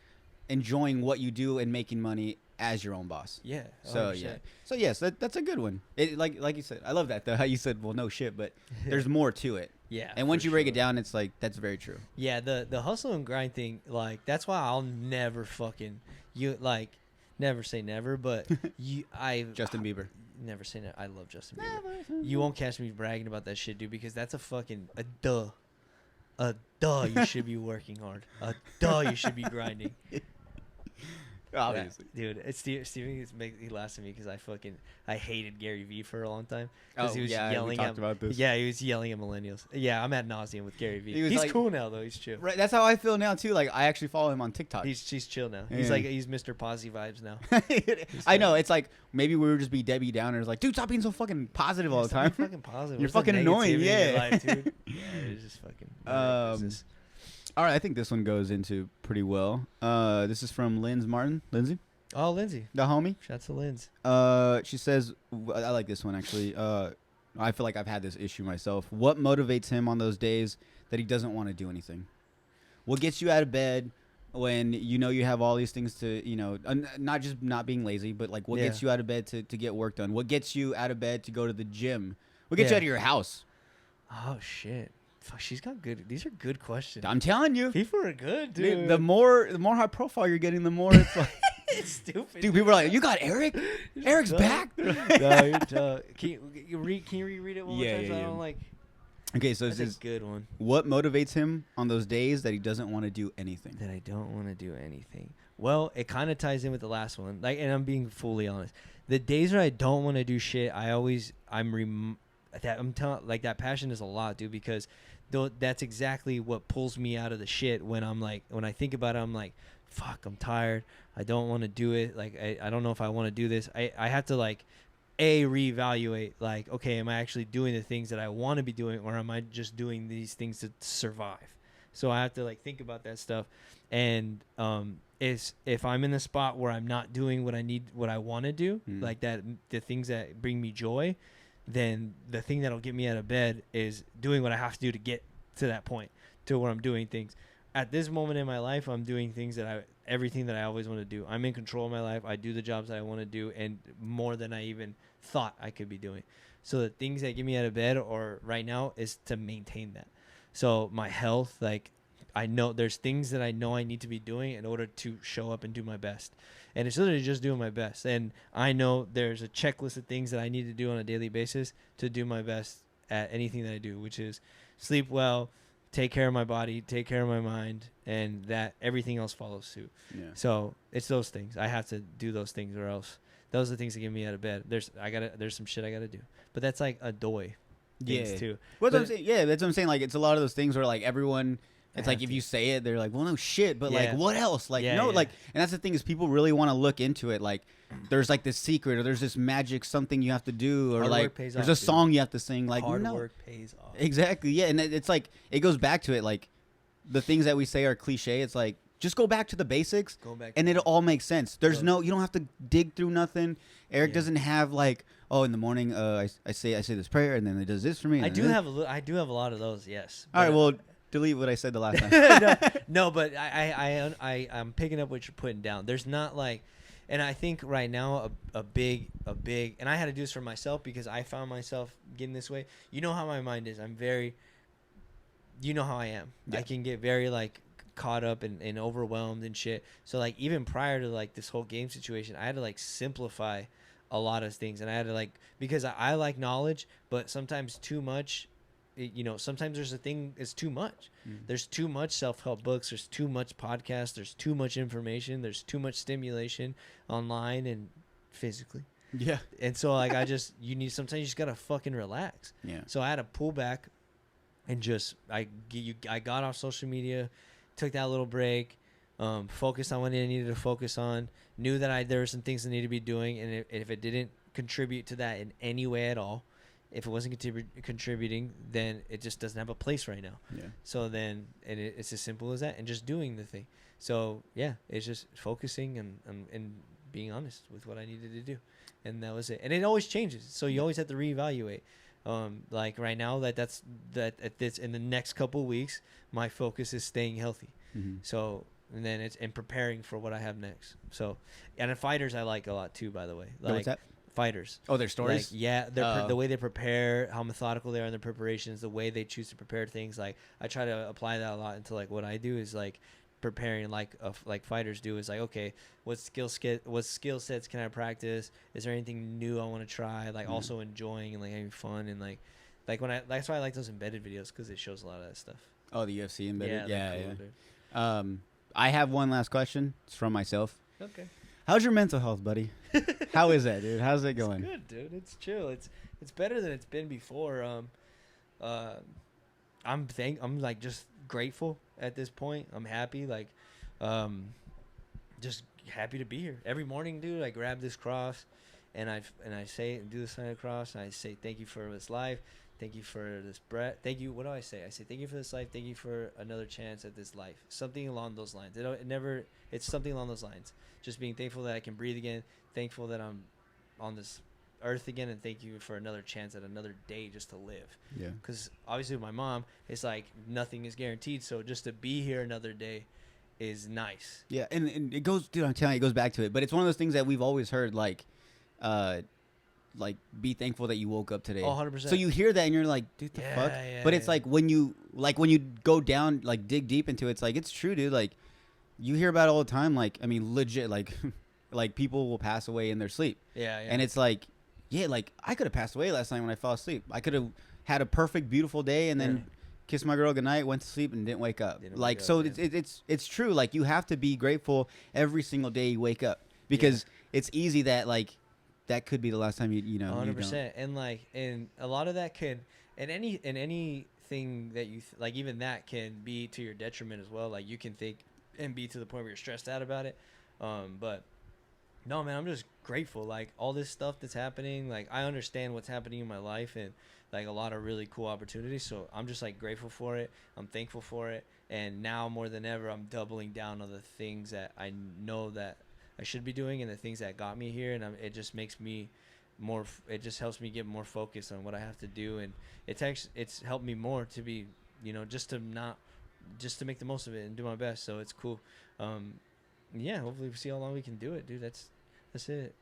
enjoying what you do and making money as your own boss. Yeah. 100%. So yeah. So yes, that's a good one. It, like you said, I love that though. How you said, well, no shit, but there's more to it. Yeah. And once you break it down, it's like that's very true. Yeah. The hustle and grind thing, like that's why I'll never never say never, but Justin Bieber. Never say never. I love Justin Bieber. You won't catch me bragging about that shit, dude, because that's a duh. You should be working hard. You should be grinding. Obviously. Yeah, dude, Steven he laughs at me because I hated Gary Vee for a long time because he was yelling at he was yelling at millennials. Yeah, I'm ad nauseum with Gary Vee. He's like, cool now though. He's chill. Right, that's how I feel now too. Like I actually follow him on TikTok. He's chill now. He's like he's Mr. Posy vibes now. I know. It's like maybe we would just be Debbie Downers. Like, dude, stop being so fucking positive all the time. Fucking positive. You're fucking annoying. Yeah. In your life, dude? Yeah, it's just fucking. All right, I think this one goes into pretty well. This is from Lindsay. Oh, Lindsay. The homie. Shouts to Linz. She says, I like this one actually. I feel like I've had this issue myself. What motivates him on those days that he doesn't want to do anything? What gets you out of bed when you know you have all these things to, you know, not just not being lazy, but like what gets you out of bed to get work done? What gets you out of bed to go to the gym? What gets you out of your house? Oh, shit. Fuck, she's got good. These are good questions. I'm telling you. People are good, dude. The more high profile you're getting, the more it's like. It's stupid. Dude, people are like, you got Eric? Eric's back? No, you're tough. Can you reread it one more time? So I don't like. Okay, so that's a good one. What motivates him on those days that he doesn't want to do anything? That I don't want to do anything. Well, it kind of ties in with the last one. Like, and I'm being fully honest. The days where I don't want to do shit, I'm telling, like, that passion is a lot, dude, because that's exactly what pulls me out of the shit when I think about it, I'm like, fuck, I'm tired. I don't want to do it. Like, I don't know if I want to do this. I have to, like, reevaluate, like, okay, am I actually doing the things that I want to be doing, or am I just doing these things to survive? So I have to, like, think about that stuff. And if I'm in the spot where I'm not doing what I want to do, like that, the things that bring me joy, then the thing that'll get me out of bed is doing what I have to do to get to that point, to where I'm doing things. At this moment in my life, I'm doing things everything that I always want to do. I'm in control of my life. I do the jobs that I want to do, and more than I even thought I could be doing. So the things that get me out of bed or right now is to maintain that. So my health, like, I know there's things that I know I need to be doing in order to show up and do my best. And it's literally just doing my best. And I know there's a checklist of things that I need to do on a daily basis to do my best at anything that I do, which is sleep well, take care of my body, take care of my mind, and that everything else follows suit. Yeah. So it's those things. I have to do those things, or else those are the things that get me out of bed. There's some shit I gotta do. But that's like a doy. Yeah. Too. What I'm saying? Yeah, that's what I'm saying. Like, it's a lot of those things where like everyone. It's like if you say it, they're like, well, no shit, but like, what else? Like, like, and that's the thing is people really want to look into it. Like, there's like this secret, or there's this magic something you have to do, or like there's a song you have to sing. Like, hard work pays off. Exactly, yeah, and it's like it goes back to it. Like, the things that we say are cliche. It's like just go back to the basics, and it all makes sense. There's you don't have to dig through nothing. Eric doesn't have like, oh, in the morning, I say this prayer, and then it does this for me. I do have a lot of those. Yes. All right, well. Delete what I said the last time. no, but I'm picking up what you're putting down. There's not like, and I think right now a big, and I had to do this for myself because I found myself getting this way. You know how my mind is. You know how I am. Yeah. I can get very like caught up and overwhelmed and shit. So like even prior to like this whole game situation, I had to like simplify a lot of things, and I had to like, because I like knowledge, but sometimes too much sometimes there's a thing it's too much. There's too much self-help books. There's too much podcasts. There's too much information. There's too much stimulation online and physically. Yeah. And so like sometimes you just gotta fucking relax. Yeah. So I had to pull back and I got off social media, took that little break, focused on what I needed to focus on, knew that there were some things I needed to be doing, and if it didn't contribute to that in any way at all, if it wasn't contributing, then it just doesn't have a place right now. Yeah. So then it's as simple as that, and just doing the thing. So yeah, it's just focusing and being honest with what I needed to do, and that was it. And it always changes, so you always have to reevaluate. Like right now, that's in the next couple of weeks, my focus is staying healthy. So and then it's preparing for what I have next. So, and the fighters I like a lot too, by the way. Like, what's that? Fighters. Oh, their stories? Like, yeah, the way they prepare, how methodical they are in their preparations, the way they choose to prepare things. Like I try to apply that a lot into like what I do is like preparing like fighters do is like, okay, what skill sets can I practice? Is there anything new I want to try? Like also enjoying and like having fun and like that's why I like those embedded videos because it shows a lot of that stuff. Oh, the UFC embedded. Yeah, cool, I have one last question. It's from myself. Okay. How's your mental health, buddy? How is that, dude? How's it going? It's good, dude. It's chill. It's better than it's been before. I'm like just grateful at this point. I'm happy, like, just happy to be here every morning, dude. I grab this cross, and I say and do the sign of the cross, and I say thank you for this life, thank you for this breath, thank you. What do I say? I say thank you for this life, thank you for another chance at this life. Something along those lines. It's something along those lines. Just being thankful that I can breathe again, thankful that I'm on this earth again, and thank you for another chance at another day just to live. Yeah. Because obviously with my mom, it's like nothing is guaranteed, so just to be here another day is nice. Yeah, and it goes, dude, I'm telling you, it goes back to it. But it's one of those things that we've always heard, like be thankful that you woke up today. Oh, 100%. So you hear that and you're like, dude, the fuck? Yeah, but it's like when you go down, like dig deep into it, it's like, it's true, dude. Like you hear about it all the time. Like, I mean, legit, like like people will pass away in their sleep. Yeah. And it's like, yeah, like I could have passed away last night when I fell asleep. I could have had a perfect, beautiful day and then kissed my girl goodnight, went to sleep and didn't wake up. It's true. Like you have to be grateful every single day you wake up because it's easy that like that could be the last time you know. 100%. And like, and a lot of that can, and anything that you like, even that can be to your detriment as well. Like you can think and be to the point where you're stressed out about it. But no, man, I'm just grateful. Like all this stuff that's happening, like I understand what's happening in my life and like a lot of really cool opportunities. So I'm just like grateful for it. I'm thankful for it. And now more than ever, I'm doubling down on the things that I know that I should be doing and the things that got me here. And it just makes me it just helps me get more focused on what I have to do. And it's helped me more to be, just to make the most of it and do my best. So it's cool. Yeah, hopefully we see how long we can do it, dude. That's it.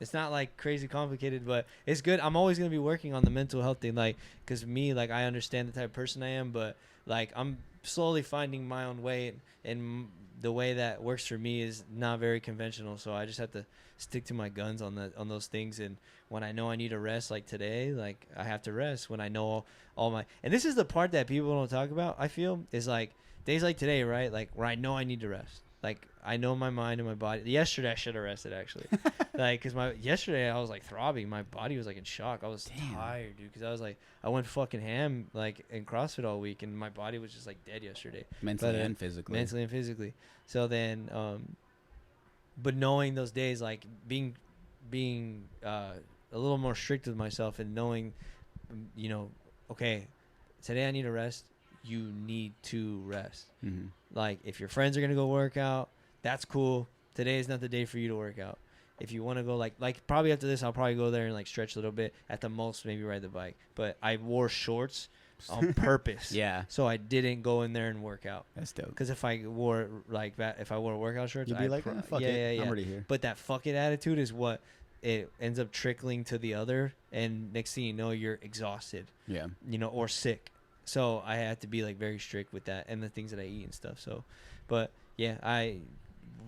It's not like crazy complicated, but it's good. I'm always going to be working on the mental health thing. Like, cause me, like I understand the type of person I am, but like I'm slowly finding my own way and the way that works for me is not very conventional. So I just have to stick to my guns on those things. And when I know I need a rest, like today, like I have to rest when I know and this is the part that people don't talk about. I feel is like days like today, right? Like where I know I need to rest. Like I know my mind and my body. Yesterday I should have rested actually, like because yesterday I was like throbbing. My body was like in shock. I was tired, dude, because I was like I went fucking ham like in CrossFit all week, and my body was just like dead yesterday, mentally and physically. So then, but knowing those days, like being a little more strict with myself and knowing, okay, today I need to rest. You need to rest. Mm-hmm. Like if your friends are gonna go work out, that's cool. Today is not the day for you to work out. If you want to go like probably after this, I'll probably go there and like stretch a little bit. At the most, maybe ride the bike. But I wore shorts on purpose. Yeah. So I didn't go in there and work out. That's dope. Because if I wore workout shorts, you'd be like, fuck it. I'm already here. But that fuck it attitude is what it ends up trickling to the other, and next thing you know, you're exhausted. Yeah. Or sick. So I had to be like very strict with that and the things that I eat and stuff. So, but yeah, I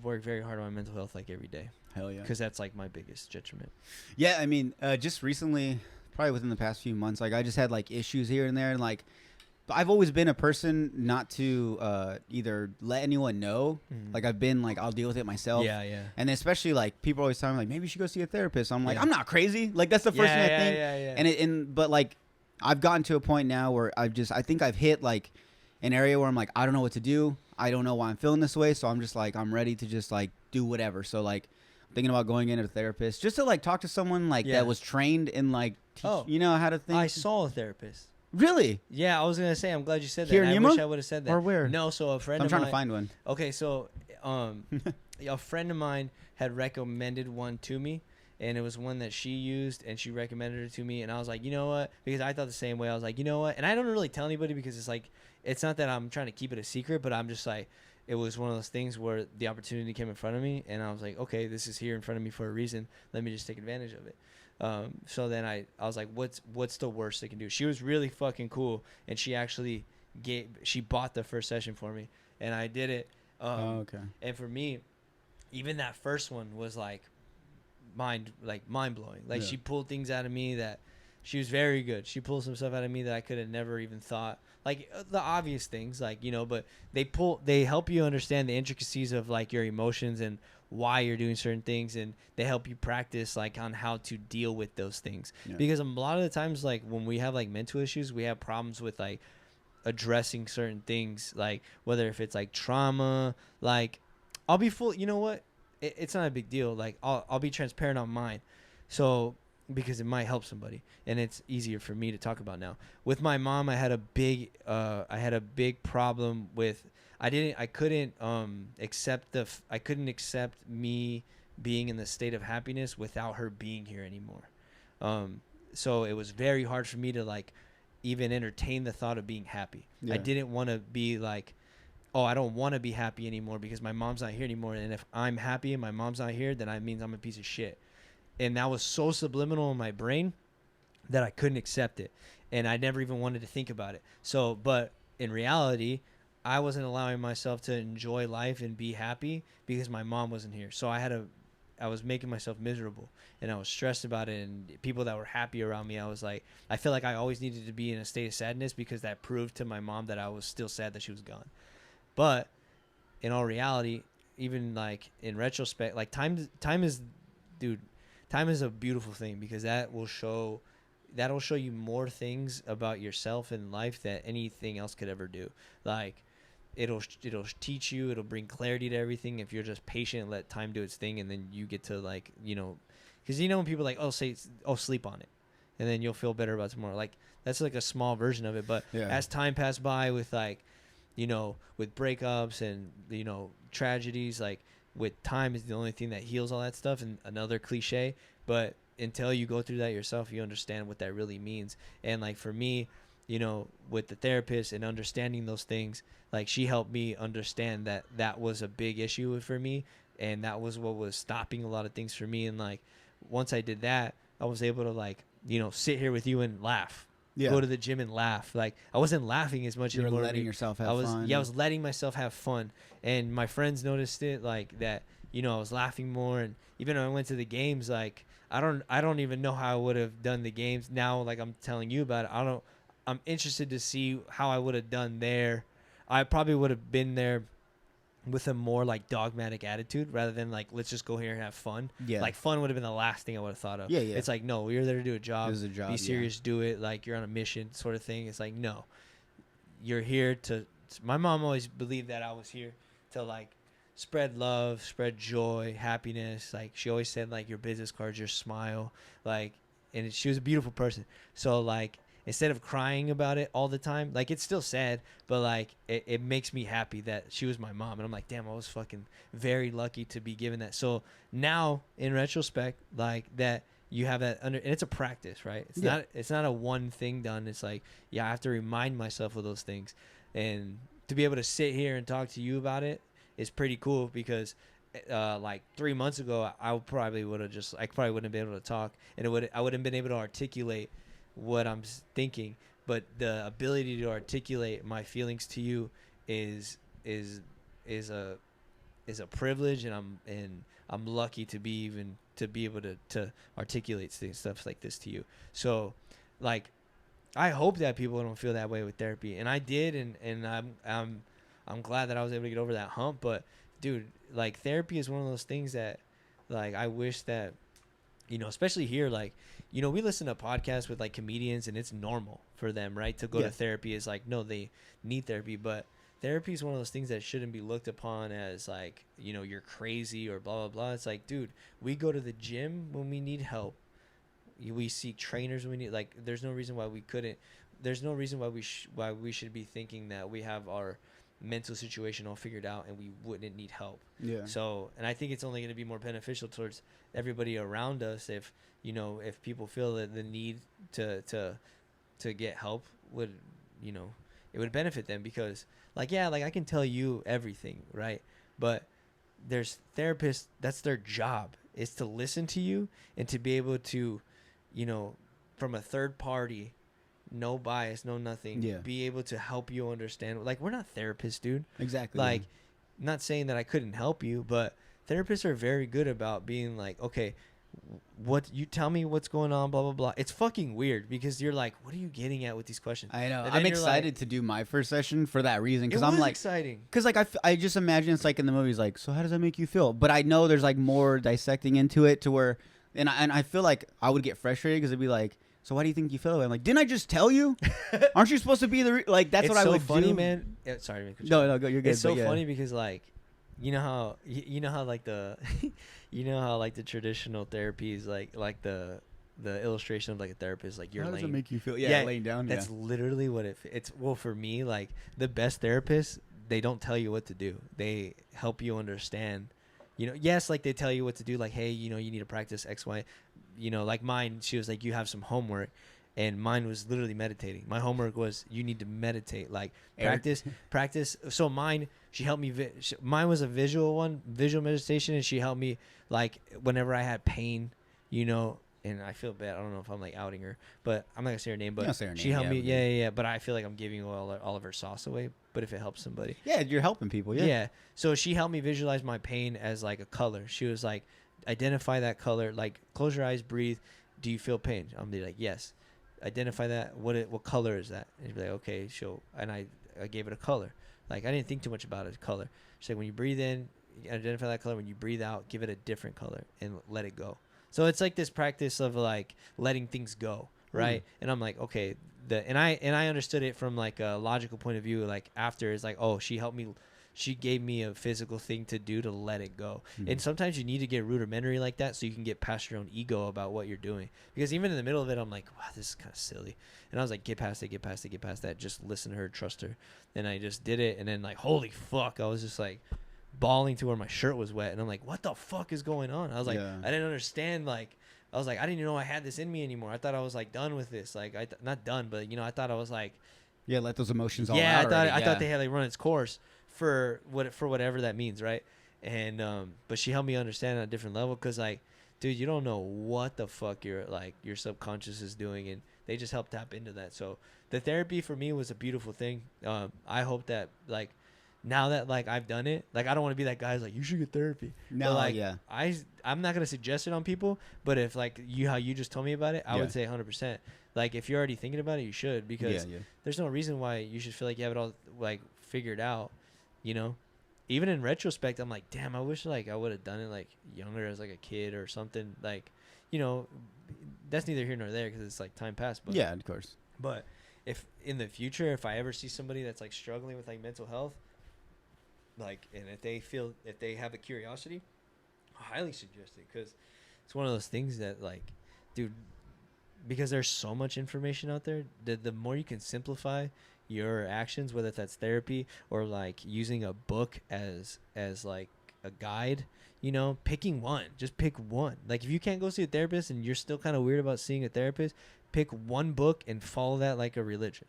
work very hard on my mental health like every day. Hell yeah. Because that's like my biggest detriment. Yeah, I mean, just recently, probably within the past few months. Like I just had like issues here and there, and like I've always been a person not to either let anyone know. Like I've been like I'll deal with it myself. Yeah, yeah. And especially like people always tell me like maybe you should go see a therapist. I'm like Yeah. I'm not crazy. Like that's the first thing I think. Yeah. But like I've gotten to a point now where I think I've hit like an area where I'm like I don't know what to do. I don't know why I'm feeling this way. So I'm just like I'm ready to just like do whatever. So like I'm thinking about going into a therapist just to like talk to someone like that was trained in like teach, you know how to think. I saw a therapist. Really? Yeah, I was gonna say. I'm glad you said that. Here in I Yuma? wish I would have said that. Or where? No, so a friend. I'm of trying mine, to find one. Okay, so a friend of mine had recommended one to me, and it was one that she used, and she recommended it to me, and I was like, you know what? Because I thought the same way. I was like, you know what? And I don't really tell anybody because it's like, it's not that I'm trying to keep it a secret, but I'm just like, it was one of those things where the opportunity came in front of me, and I was like, okay, this is here in front of me for a reason. Let me just take advantage of it. So then I was like, what's the worst they can do? She was really fucking cool, and she actually she bought the first session for me, and I did it. Okay. And for me, even that first one was like mind blowing. Like she pulled things out of me that she was very good. She pulled some stuff out of me that I could have never even thought. Like the obvious things, like, you know, but they help you understand the intricacies of like your emotions and why you're doing certain things, and they help you practice like on how to deal with those things. Because a lot of the times, like when we have like mental issues, we have problems with like addressing certain things, like whether if it's like trauma, like I'll be full, you know what, it's not a big deal, like I'll be transparent on mine, so because it might help somebody, and it's easier for me to talk about now. With my mom, I had a big problem with I couldn't accept me being in the state of happiness without her being here anymore. So it was very hard for me to like even entertain the thought of being happy. I didn't want to be like, oh, I don't want to be happy anymore because my mom's not here anymore, and if I'm happy and my mom's not here, then that means I'm a piece of shit. And that was so subliminal in my brain that I couldn't accept it, and I never even wanted to think about it. So, but in reality, I wasn't allowing myself to enjoy life and be happy because my mom wasn't here. So I was making myself miserable, and I was stressed about it, and people that were happy around me, I was like, I feel like I always needed to be in a state of sadness because that proved to my mom that I was still sad that she was gone. But in all reality, even like in retrospect, like time is a beautiful thing, because that'll show you more things about yourself in life that anything else could ever do. Like it'll teach you, it'll bring clarity to everything if you're just patient and let time do its thing, and then you get to like, you know, because you know when people are like, sleep on it, and then you'll feel better about tomorrow. Like that's like a small version of it, but as time passed by with like, you know, with breakups and, you know, tragedies, like with time is the only thing that heals all that stuff, and another cliche, but until you go through that yourself, you understand what that really means. And like for me, you know, with the therapist and understanding those things, like she helped me understand that that was a big issue for me, and that was what was stopping a lot of things for me. And like once I did that, I was able to like, you know, sit here with you and laugh. Go to the gym and laugh. Like I wasn't laughing as much anymore. You were letting yourself have fun. Yeah, I was letting myself have fun, and my friends noticed it, like that. You know, I was laughing more, and even when I went to the games, like I don't even know how I would have done the games now. Like I'm telling you about it, I'm interested to see how I would have done there. I probably would have been there with a more like dogmatic attitude rather than like, let's just go here and have fun. Like fun would have been the last thing I would have thought of. It's like, no, you're there to do a job. It was a job. Be serious, do it. Like you're on a mission sort of thing. It's like, no, you're here to, my mom always believed that I was here to like spread love, spread joy, happiness. Like she always said, like your business card's your smile. Like, and she was a beautiful person. So like, instead of crying about it all the time, like it's still sad, but like it makes me happy that she was my mom. And I'm like, damn, I was fucking very lucky to be given that. So now in retrospect, like that you have that under, and it's a practice, right? It's not a one thing done. It's like, I have to remind myself of those things, and to be able to sit here and talk to you about it is pretty cool, because like 3 months ago, I probably wouldn't have been able to talk, and I wouldn't been able to articulate what I'm thinking. But the ability to articulate my feelings to you is a privilege, and I'm lucky to be able to articulate stuff like this to you. So like I hope that people don't feel that way with therapy, and I did, and I'm glad that I was able to get over that hump. But dude, like therapy is one of those things that like I wish that, you know, especially here, like, you know, we listen to podcasts with like comedians and it's normal for them, right, to go to therapy. Is like, no, they need therapy, but therapy is one of those things that shouldn't be looked upon as like, you know, you're crazy or blah blah blah. It's like, dude, we go to the gym when we need help, we seek trainers when we need, like, there's no reason why we couldn't, there's no reason why we should be thinking that we have our mental situation all figured out and we wouldn't need help. Yeah. So, and I think it's only going to be more beneficial towards everybody around us if, you know, if people feel that the need to get help would, you know, it would benefit them. Because like, yeah, like I can tell you everything, right? But there's therapists, that's their job, is to listen to you and to be able to, you know, from a third party, no bias, no nothing, be able to help you understand. Like, we're not therapists, dude. Exactly. Like, not saying that I couldn't help you, but therapists are very good about being like, okay, what, you tell me what's going on, blah blah blah. It's fucking weird because you're like, what are you getting at with these questions? I know. I'm excited to do my first session for that reason, because I'm like, exciting. Because like I just imagine it's like in the movies, like, so how does that make you feel? But I know there's like more dissecting into it to where, and I feel like I would get frustrated because it'd be like, so why do you think you feel that way? I'm like, didn't I just tell you? Aren't you supposed to be the like? That's what I would do. It's so funny, man. Sorry, no, you're good. It's so funny because like, you know how like the, you know how like the traditional therapies, like the illustration of like a therapist, like you're how laying. Does it make you feel? Yeah, laying down. That's literally what it's. Well, for me, like the best therapists, they don't tell you what to do. They help you understand. You know, yes, like they tell you what to do. Like, hey, you know, you need to practice X, Y. You know, like mine, she was like, you have some homework, and mine was literally meditating. My homework was, you need to meditate, like practice. So mine, she helped me. Mine was a visual meditation, and she helped me like whenever I had pain, you know. And I feel bad. I don't know if I'm like outing her, but I'm not gonna say her name. But she helped me. Yeah. But I feel like I'm giving all of her sauce away. But if it helps somebody, yeah, you're helping people. Yeah. So she helped me visualize my pain as like a color. She was like, identify that color. Like, close your eyes, breathe. Do you feel pain? I'm be like, yes. Identify that. What color is that? And she'd be like, okay. And I gave it a color. Like, I didn't think too much about it. Color. She's like, when you breathe in, identify that color. When you breathe out, give it a different color and let it go. So it's like this practice of like letting things go, right? And I'm like, okay, and I understood it from like a logical point of view. Like after, it's like, oh, she helped me, she gave me a physical thing to do to let it go. And sometimes you need to get rudimentary like that so you can get past your own ego about what you're doing. Because even in the middle of it, I'm like, wow, this is kind of silly. And I was like, get past that. Just listen to her, trust her. And I just did it, and then like, holy fuck, I was just like bawling to where my shirt was wet, and I'm like, what the fuck is going on? I was like, I didn't understand. Like, I was like, I didn't even know I had this in me anymore. I thought I was like done with this. Like, not done, but you know, I thought I was like, let those emotions all out. I thought they had like run its course for whatever that means, right? And but she helped me understand on a different level, because like, dude, you don't know what the fuck your subconscious is doing, and they just help tap into that. So the therapy for me was a beautiful thing. I hope that like, now that like I've done it, like I don't want to be that guy who's like, you should get therapy. No, but, like, I'm not gonna suggest it on people, but if like how you just told me about it, I would say 100%. Like, if you're already thinking about it, you should, because there's no reason why you should feel like you have it all like figured out. You know, even in retrospect, I'm like, damn, I wish like I would have done it like younger, as like a kid or something. Like, you know, that's neither here nor there because it's like time passed. But yeah, of course. But if in the future, if I ever see somebody that's like struggling with like mental health, like, and if they have a curiosity, I highly suggest it, because it's one of those things that like, dude, because there's so much information out there, the more you can simplify your actions, whether that's therapy or like using a book as like a guide, you know, just pick one. Like, if you can't go see a therapist and you're still kind of weird about seeing a therapist, pick one book and follow that like a religion,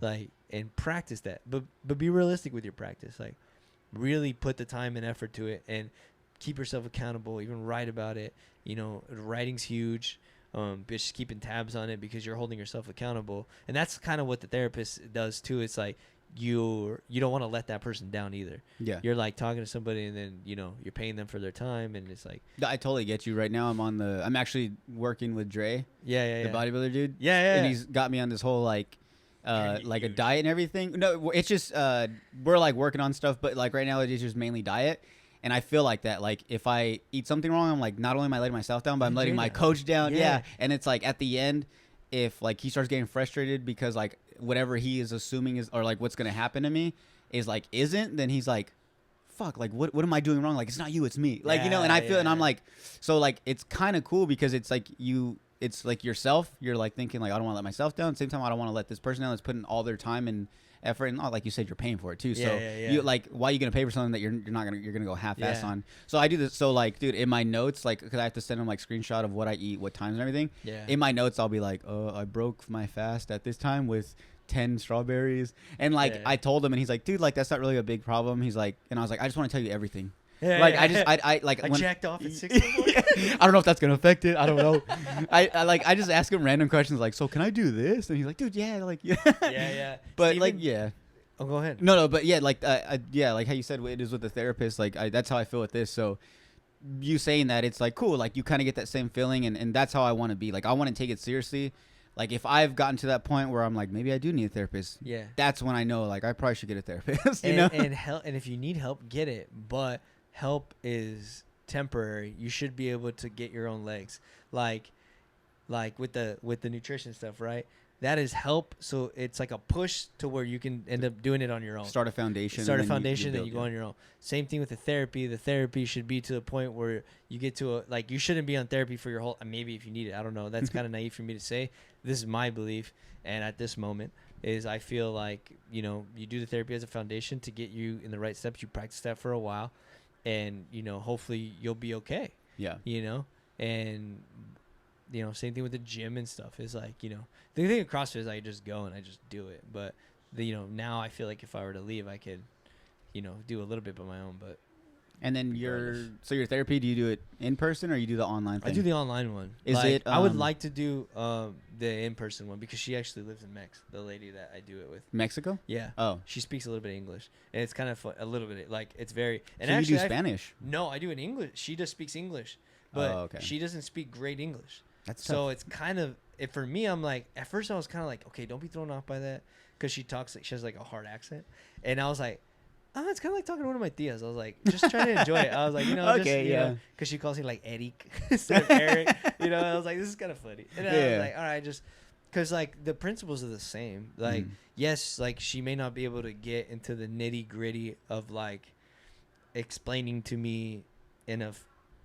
like, and practice that, but be realistic with your practice. Like, really put the time and effort to it, and keep yourself accountable. Even write about it. You know, writing's huge. Just keeping tabs on it, because you're holding yourself accountable, and that's kind of what the therapist does too. It's like, you don't want to let that person down either. Yeah. You're like talking to somebody and then, you know, you're paying them for their time and it's like. I totally get you. Right now I'm actually working with Dre. Yeah. The bodybuilder dude. Yeah. And he's got me on this whole like a diet and everything. No, it's just we're like working on stuff, but like right now it's just mainly diet. And I feel like that, like if I eat something wrong, I'm like, not only am I letting myself down, but I'm letting my coach down. Yeah. And it's like at the end, if like he starts getting frustrated because like whatever he is assuming is, or like what's going to happen to me is like, isn't, then he's like, fuck, like what am I doing wrong? Like, it's not you, it's me. Like, you know, and I feel, and I'm like, so like, it's kind of cool because it's like it's like yourself. You're like thinking like, I don't want to let myself down. At the same time, I don't want to let this person down that's putting all their time and effort, and not like you said, you're paying for it too. So you like, why are you gonna pay for something that you're gonna go half-ass on? So I do this. So like, dude, in my notes, like, because I have to send them like screenshot of what I eat, what times and everything. Yeah. In my notes, I'll be like, I broke my fast at this time with 10 strawberries, and like I told him, and he's like, dude, like that's not really a big problem. He's like, and I was like, I just want to tell you everything. Yeah, like I like I jacked off at 6 a.m. I don't know if that's gonna affect it. I don't know. I just ask him random questions like, so can I do this? And he's like, dude, yeah, like yeah. But Steven, like yeah. Oh, go ahead. No, but yeah, like like how you said it is with the therapist. Like that's how I feel with this. So you saying that, it's like cool. Like you kind of get that same feeling, and that's how I want to be. Like I want to take it seriously. Like if I've gotten to that point where I'm like, maybe I do need a therapist. Yeah. That's when I know like I probably should get a therapist. You know. And if you need help, get it. But help is temporary. You should be able to get your own legs. Like with the nutrition stuff, right? That is help. So it's like a push to where you can end up doing it on your own. Start a foundation. Then you go on your own. Same thing with the therapy. The therapy should be to the point where you get to you shouldn't be on therapy for your whole, maybe if you need it. I don't know. That's kind of naive for me to say. This is my belief. And at this moment is I feel like, you know, you do the therapy as a foundation to get you in the right steps. You practice that for a while and, you know, hopefully you'll be okay. Yeah. You know, and you know, same thing with the gym and stuff is like, you know, the thing with CrossFit is I just go and I just do it. But, you know, now I feel like if I were to leave, I could, you know, do a little bit by my own. But and then your therapy, do you do it in person or you do the online thing? I do the online one. Is it? I would like to do the in-person one because she actually lives in the lady that I do it with. Mexico? Yeah. Oh. She speaks a little bit of English. And it's kind of fun, a little bit, like, it's very... And so actually, you do Spanish? No, I do in English. She just speaks English. But she doesn't speak great English. That's tough. So it's kind of... for me, I'm like... At first, I was kind of like, okay, don't be thrown off by that. Because she has like a hard accent. And I was like... Oh, it's kind of like talking to one of my tias. I was like, just trying to enjoy it. I was like, you know, because she calls me like Eric instead of Eric. You know, I was like, this is kind of funny. And I was like, all right, just because like the principles are the same. Like, yes, like she may not be able to get into the nitty gritty of like explaining to me in a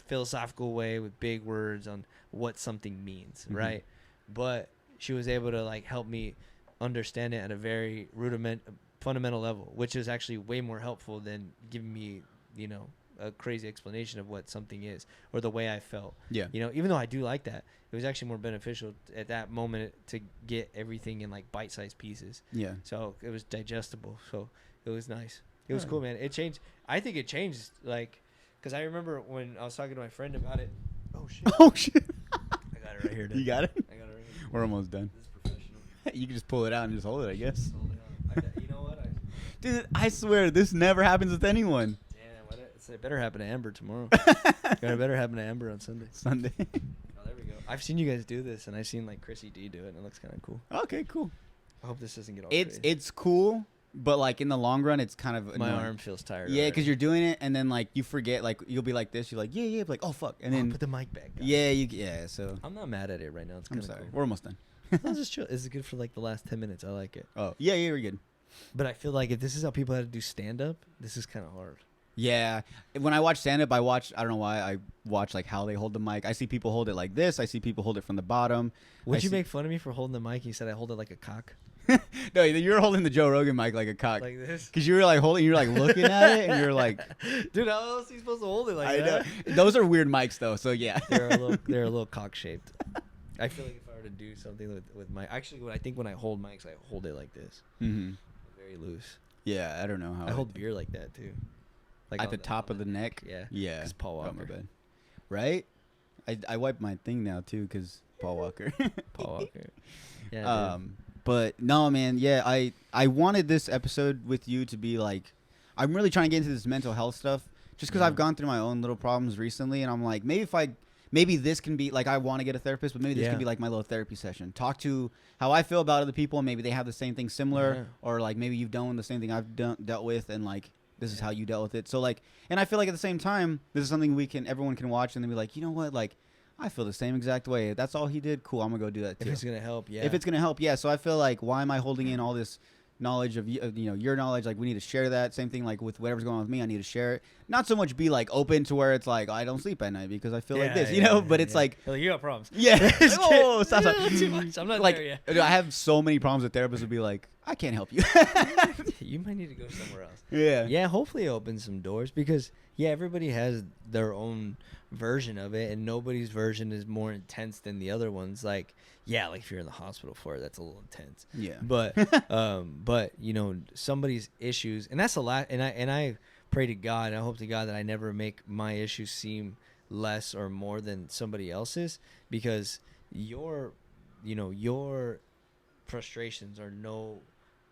philosophical way with big words on what something means, right? But she was able to like help me understand it at a very fundamental level, which is actually way more helpful than giving me, you know, a crazy explanation of what something is or the way I felt. Yeah. You know, even though I do like that, it was actually more beneficial at that moment to get everything in like bite-sized pieces. Yeah. So it was digestible. So it was nice. It was cool, man. It changed. I think it changed, like, because I remember when I was talking to my friend about it. Oh, shit. Oh, shit. I got it right here, dude. You got it? I got it right here. We're almost done. This is professional. You can just pull it out and just hold it, I guess. Hold it on. You know what? Dude, I swear this never happens with anyone. Damn, it better happen to Amber tomorrow. It better happen to Amber on Sunday. Oh, there we go. I've seen you guys do this, and I've seen like Chrissy D do it, and it looks kind of cool. Okay, cool. I hope this doesn't get all crazy. It's cool, but like in the long run, it's kind of my arm feels tired. Yeah, because you're doing it, and then like you forget, like you'll be like this, you're like yeah, like oh fuck, and then put the mic back. So I'm not mad at it right now. It's kind of cool. We're almost done. I'll just chill. This is good for like the last 10 minutes. I like it. Oh yeah, we're good. But I feel like if this is how people have to do stand-up, this is kind of hard. Yeah. When I watch stand-up, I don't know why, I watch like how they hold the mic. I see people hold it like this. I see people hold it from the bottom. Would you make fun of me for holding the mic? You said I hold it like a cock. No, you're holding the Joe Rogan mic like a cock. Like this? Because you were like holding, you're like looking at it, and you're like... Dude, how else are you supposed to hold it like that? Know. Those are weird mics, though, so yeah. They're a little cock-shaped. I feel like if I were to do something with my... Actually, I think when I hold mics, I hold it like this. Mm-hmm. Very loose. Yeah, I don't know how. I hold beer like that too. Like at the top of the neck. Yeah. Yeah. Because Paul Walker. Oh, my bad. Right? I wipe my thing now too because Paul Walker. Paul Walker. Yeah. But no, man. Yeah, I wanted this episode with you to be like, I'm really trying to get into this mental health stuff, just because I've gone through my own little problems recently, and I'm like, maybe this can be like, I want to get a therapist, but maybe this can be like my little therapy session. Talk to how I feel about other people, and maybe they have the same thing similar, or like maybe you've done the same thing I've dealt with, and like this is how you dealt with it. So like, and I feel like at the same time, this is something everyone can watch and then be like, you know what, like, I feel the same exact way. That's all he did. Cool, I'm gonna go do that too. If it's gonna help, yeah. If it's gonna help, yeah. So I feel like, why am I holding in all this knowledge of your knowledge? Like, we need to share that. Same thing like with whatever's going on with me, I need to share it. Not so much be like open to where it's like, I don't sleep at night because I feel like this, but it's like, you got problems. Yeah. Oh, stop. Too much. I'm not like, there yet. I have so many problems with therapists would be like, I can't help you. You might need to go somewhere else. Yeah. Yeah, hopefully it opens some doors because everybody has their own version of it, and nobody's version is more intense than the other one's. Like if you're in the hospital for it, that's a little intense. Yeah. But somebody's issues, and that's a lot. And I pray to God, and I hope to God that I never make my issues seem less or more than somebody else's, because your frustrations are no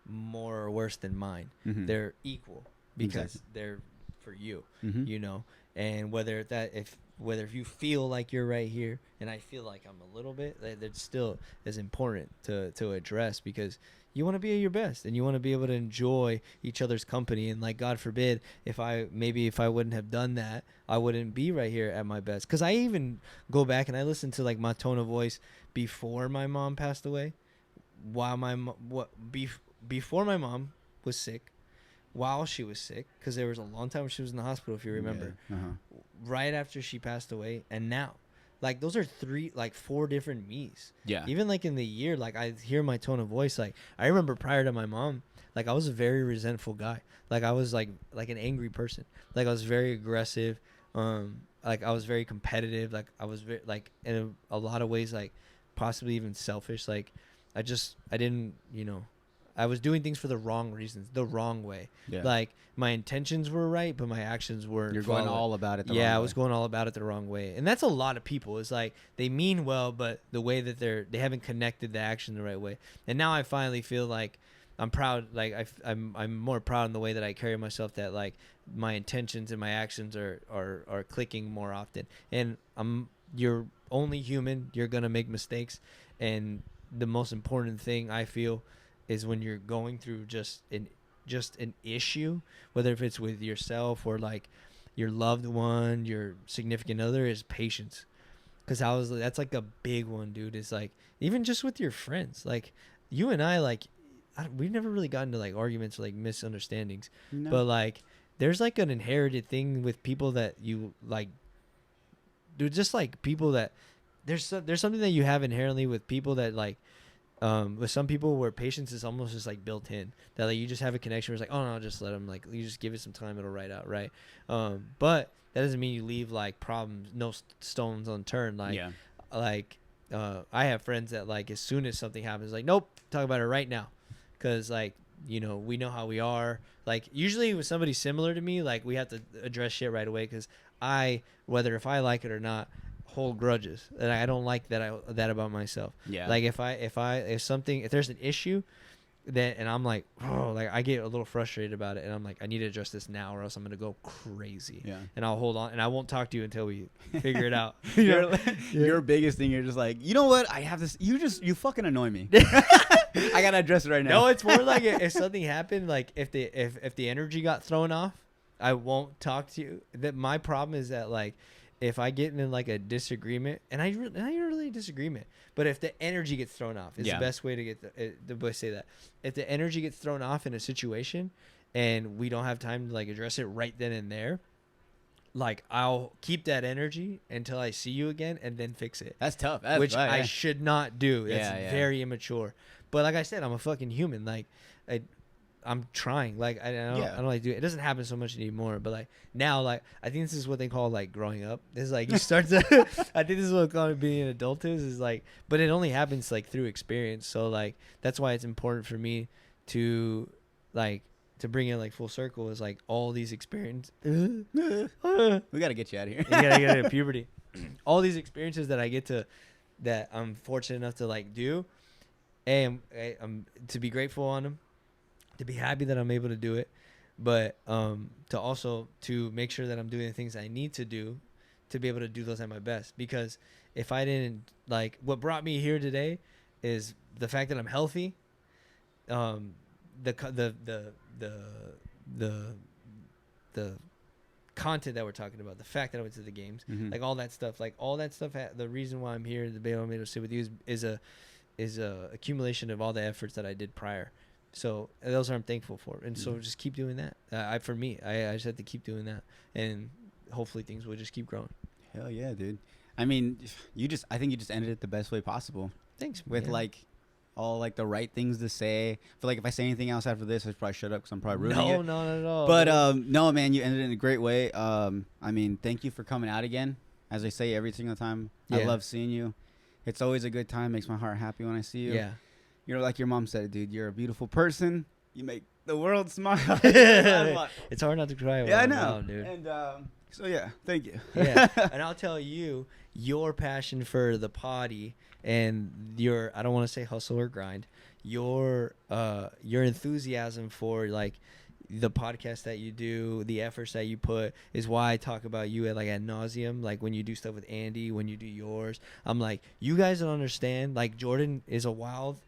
more or worse than mine. Mm-hmm. They're equal because they're for you, and whether if you feel like you're right here and I feel like I'm a little bit, that still is important to address, because you want to be at your best and you want to be able to enjoy each other's company. And like, God forbid, if I wouldn't have done that, I wouldn't be right here at my best. Because I even go back and I listen to like my tone of voice before my mom passed away, while before my mom was sick, while she was sick, because there was a long time when she was in the hospital, if you remember, right after she passed away, and now. Like, those are 4 different me's. Yeah. Even, like, in the year, like, I hear my tone of voice. Like, I remember prior to my mom, like, I was a very resentful guy. Like, I was, like an angry person. Like, I was very aggressive. Like, I was very competitive. Like, I was, very, like, in a lot of ways, like, possibly even selfish. Like, I didn't, I was doing things for the wrong reasons, the wrong way. Yeah. Like, my intentions were right, but my actions weren't. You're going all about it the wrong way. Yeah, I was going all about it the wrong way. And that's a lot of people. It's like, they mean well, but the way that they haven't connected the action the right way. And now I finally feel like I'm proud. Like, I'm more proud in the way that I carry myself, that like my intentions and my actions are clicking more often. And you're only human. You're going to make mistakes. And the most important thing I feel is when you're going through just an issue, whether if it's with yourself or like your loved one, your significant other, is patience. Because that's like a big one, dude. It's like, even just with your friends, like you and I, like we've never really gotten to like arguments or like misunderstandings, but like there's like an inherited thing with people that you like, dude. Just like people that there's something that you have inherently with people that like. With some people where patience is almost just like built in, that like you just have a connection where it's like, oh no, I'll just let them, like, you just give it some time, it'll write out, right? But that doesn't mean you leave like problems, no stones unturned. Like, I have friends that like as soon as something happens, like, nope, talk about it right now, because like we know how we are. Like, usually with somebody similar to me, like we have to address shit right away, because whether if I like it or not, hold grudges, and I don't like that about myself. Yeah. Like if there's an issue, and I'm like, oh, like I get a little frustrated about it, and I'm like, I need to address this now, or else I'm gonna go crazy. Yeah. And I'll hold on, and I won't talk to you until we figure it out. Your biggest thing, you're just like, you know what? I have this. You fucking annoy me. I gotta address it right now. No, it's more like if something happened, like if the energy got thrown off, I won't talk to you. That my problem is that like, if I get in like a disagreement, and I really a disagreement, but if the energy gets thrown off, is the best way to get the way to say that. If the energy gets thrown off in a situation, and we don't have time to like address it right then and there, like I'll keep that energy until I see you again, and then fix it. That's tough. Which I should not do. That's very immature. But like I said, I'm a fucking human. Like I'm trying. Like I don't like do it. It doesn't happen so much anymore. But like now, like I think this is what they call like growing up. It's like you start to. I think this is what called being an adult is like. But it only happens like through experience. So like that's why it's important for me to bring it like full circle. Is like all these experiences. We gotta get you out of here. You gotta get out of puberty. All these experiences that I get to, that I'm fortunate enough to like do, I'm to be grateful on them, to be happy that I'm able to do it, but to also to make sure that I'm doing the things I need to do to be able to do those at my best. Because if I didn't, like, what brought me here today is the fact that I'm healthy, the content that we're talking about, the fact that I went to the games, like all that stuff, the reason why I'm here to be able to sit with you is a accumulation of all the efforts that I did prior. So those are I'm thankful for, and so just keep doing that. I just have to keep doing that, and hopefully things will just keep growing. Hell yeah, dude. I mean, I think you just ended it the best way possible. Thanks, with man. like all like the right things to say. I feel like if I say anything else after this, I should probably shut up because I'm probably ruining it. No, not at all. But no, man, you ended it in a great way. I mean, thank you for coming out again. As I say every single time, I love seeing you. It's always a good time. Makes my heart happy when I see you. Yeah. You know, like your mom said, dude, you're a beautiful person. You make the world smile. It's hard not to cry. Yeah, I know, loud, dude. And so yeah, thank you. Yeah, and I'll tell you, your passion for the potty and your, I don't want to say hustle or grind, your enthusiasm for like the podcast that you do, the efforts that you put, is why I talk about you at nauseum. Like when you do stuff with Andy, when you do yours, I'm like, you guys don't understand. Like Jordan is a wild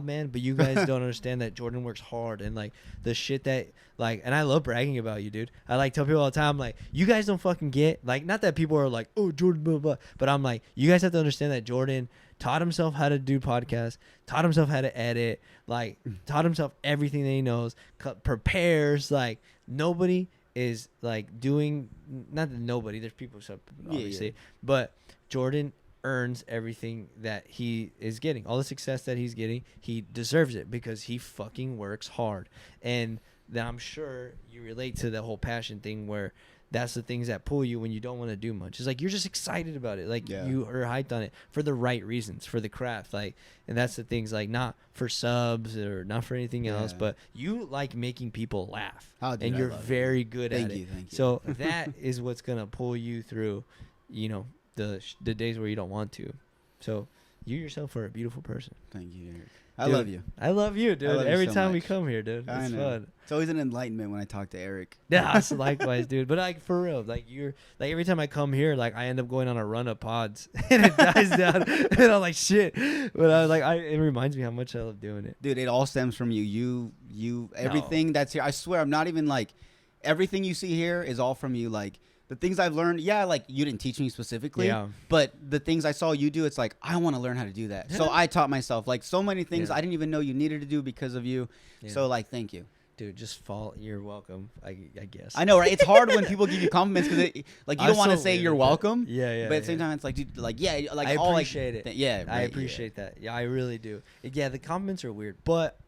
man, but you guys don't understand that Jordan works hard, and like the shit that like, and I love bragging about you, dude. I like tell people all the time, like, you guys don't fucking get, like, not that people are like, oh, Jordan, blah, blah, but I'm like, you guys have to understand that Jordan taught himself how to do podcasts, taught himself how to edit, like, taught himself everything that he knows, prepares. Like, nobody is like doing, not that nobody, there's people obviously, but Jordan earns everything that he is getting. All the success that he's getting, he deserves it because he fucking works hard. And then I'm sure you relate to the whole passion thing, where that's the things that pull you when you don't want to do much. It's like you're just excited about it. Like you are hyped on it for the right reasons, for the craft. Like, and that's the things, like, not for subs or not for anything else, but you like making people laugh. Oh, dude, and you're very good at it. Thank you. So that is what's going to pull you through, you know, the days where you don't want to. So you yourself are a beautiful person. Thank you, Eric. I love you. I love you, dude. Love Every you so time much. we come here, dude, it's fun. It's always an enlightenment when I talk to Eric. Yeah, it's likewise, dude. But like for real, like you're like, every time I come here, like I end up going on a run of pods and it dies down, and I'm like, shit. But I was like, it reminds me how much I love doing it. Dude, it all stems from you. Everything that's here. I swear, I'm not even like, everything you see here is all from you. Like, the things I've learned, like, you didn't teach me specifically, but the things I saw you do, it's like, I want to learn how to do that. So I taught myself, like, so many things I didn't even know you needed to do because of you. So, like, thank you. Dude, just you're welcome, I guess. I know, right? It's hard when people give you compliments because, like, you don't want to say you're welcome. Yeah. But at the same time, it's like, dude, like, like, I appreciate it. Yeah, right, I appreciate that. Yeah, I really do. Yeah, the compliments are weird, but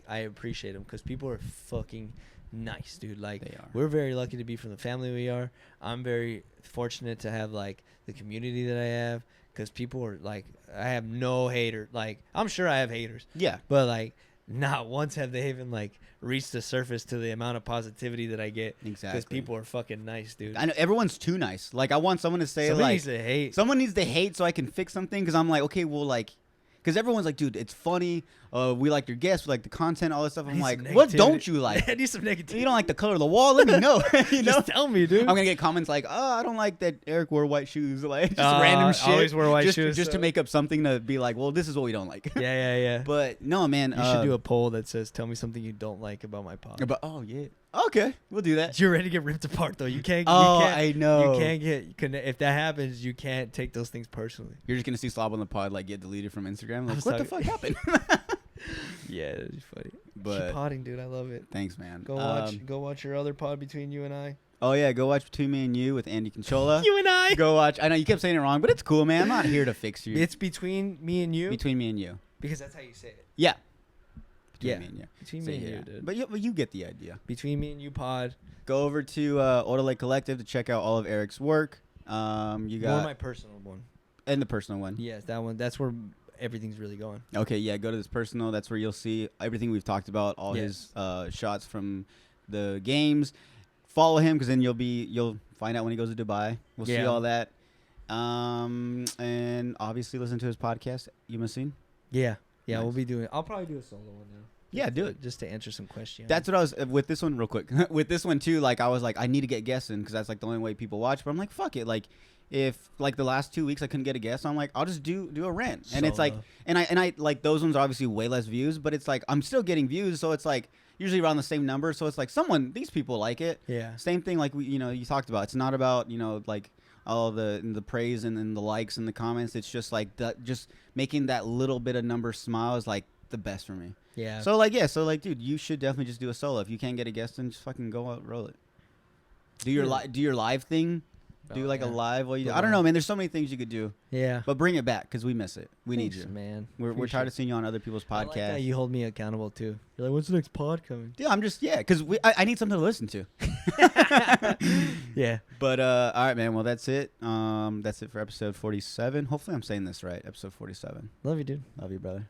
I appreciate them because people are fucking nice, dude. Like, we're very lucky to be from the family we are. I'm very fortunate to have like the community that I have, because people are like, I have no hater. Like, I'm sure I have haters, but like not once have they even like reached the surface to the amount of positivity that I get. Exactly, because people are fucking nice, dude. I know everyone's too nice. Like, I want someone to say, somebody needs to hate. Someone needs to hate so I can fix something, because I'm like, okay, well, like, because everyone's like, dude, it's funny. We like your guests. We like the content, all this stuff. I'm like, what don't you like? I need some negativity. You don't like the color of the wall? Let me know. You know? Just tell me, dude. I'm going to get comments like, oh, I don't like that Eric wore white shoes. Like, just random shit. I always wear white shoes. Just to make up something to be like, well, this is what we don't like. Yeah. But no, man. You should do a poll that says, tell me something you don't like about my pod. Oh, yeah. Okay, we'll do that. You're ready to get ripped apart, though. You can't. I know. You can't if that happens, you can't take those things personally. You're just gonna see Slob on the pod like get deleted from Instagram. Like, what the fuck happened? Yeah, it's funny. But keep podding, dude. I love it. Thanks, man. Go watch your other pod, Between You and I. Oh yeah, go watch Between Me and You with Andy Conchola. You and I. Go watch. I know you kept saying it wrong, but it's cool, man. I'm not here to fix you. It's Between Me and You. Between Me and You. Because that's how you say it. Yeah. Between me and you, dude. But you get the idea. Between Me and You pod. Go over to Auto Lake Collective to check out all of Eric's work. You got more my personal one. And the personal one. Yes, that one. That's where everything's really going. Okay, yeah. Go to this personal. That's where you'll see everything we've talked about. All his shots from the games. Follow him, because then you'll find out when he goes to Dubai. We'll see all that. And obviously listen to his podcast, You Must Seen. Yeah. Yeah, Nice. we'll be doing. I'll probably do a solo one now. Yeah, do it. Just to answer some questions. That's what I was with this one real quick. With this one too, like I was like, I need to get guests in because that's like the only way people watch. But I'm like, fuck it. Like if like the last 2 weeks I couldn't get a guest, I'm like, I'll just do a rant. And it's like, and I like those ones are obviously way less views, but it's like I'm still getting views, so it's like usually around the same number. So it's like these people like it. Yeah. Same thing like you talked about. It's not about like all the praise and the likes and the comments. It's just like just making that little bit of number smile is like the best for me. Yeah. So dude, you should definitely just do a solo. If you can't get a guest, then just fucking go out, roll it. Do your live thing. Do like a live while you. I don't know, man. There's so many things you could do. Yeah. But bring it back because we miss it. We Thanks, need you, man. We're tired of seeing you on other people's podcasts. I like how you hold me accountable too. You're like, when's the next pod coming? Yeah, I'm just because I need something to listen to. Yeah. But all right, man. Well, that's it. That's it for episode 47. Hopefully, I'm saying this right. Episode 47. Love you, dude. Love you, brother.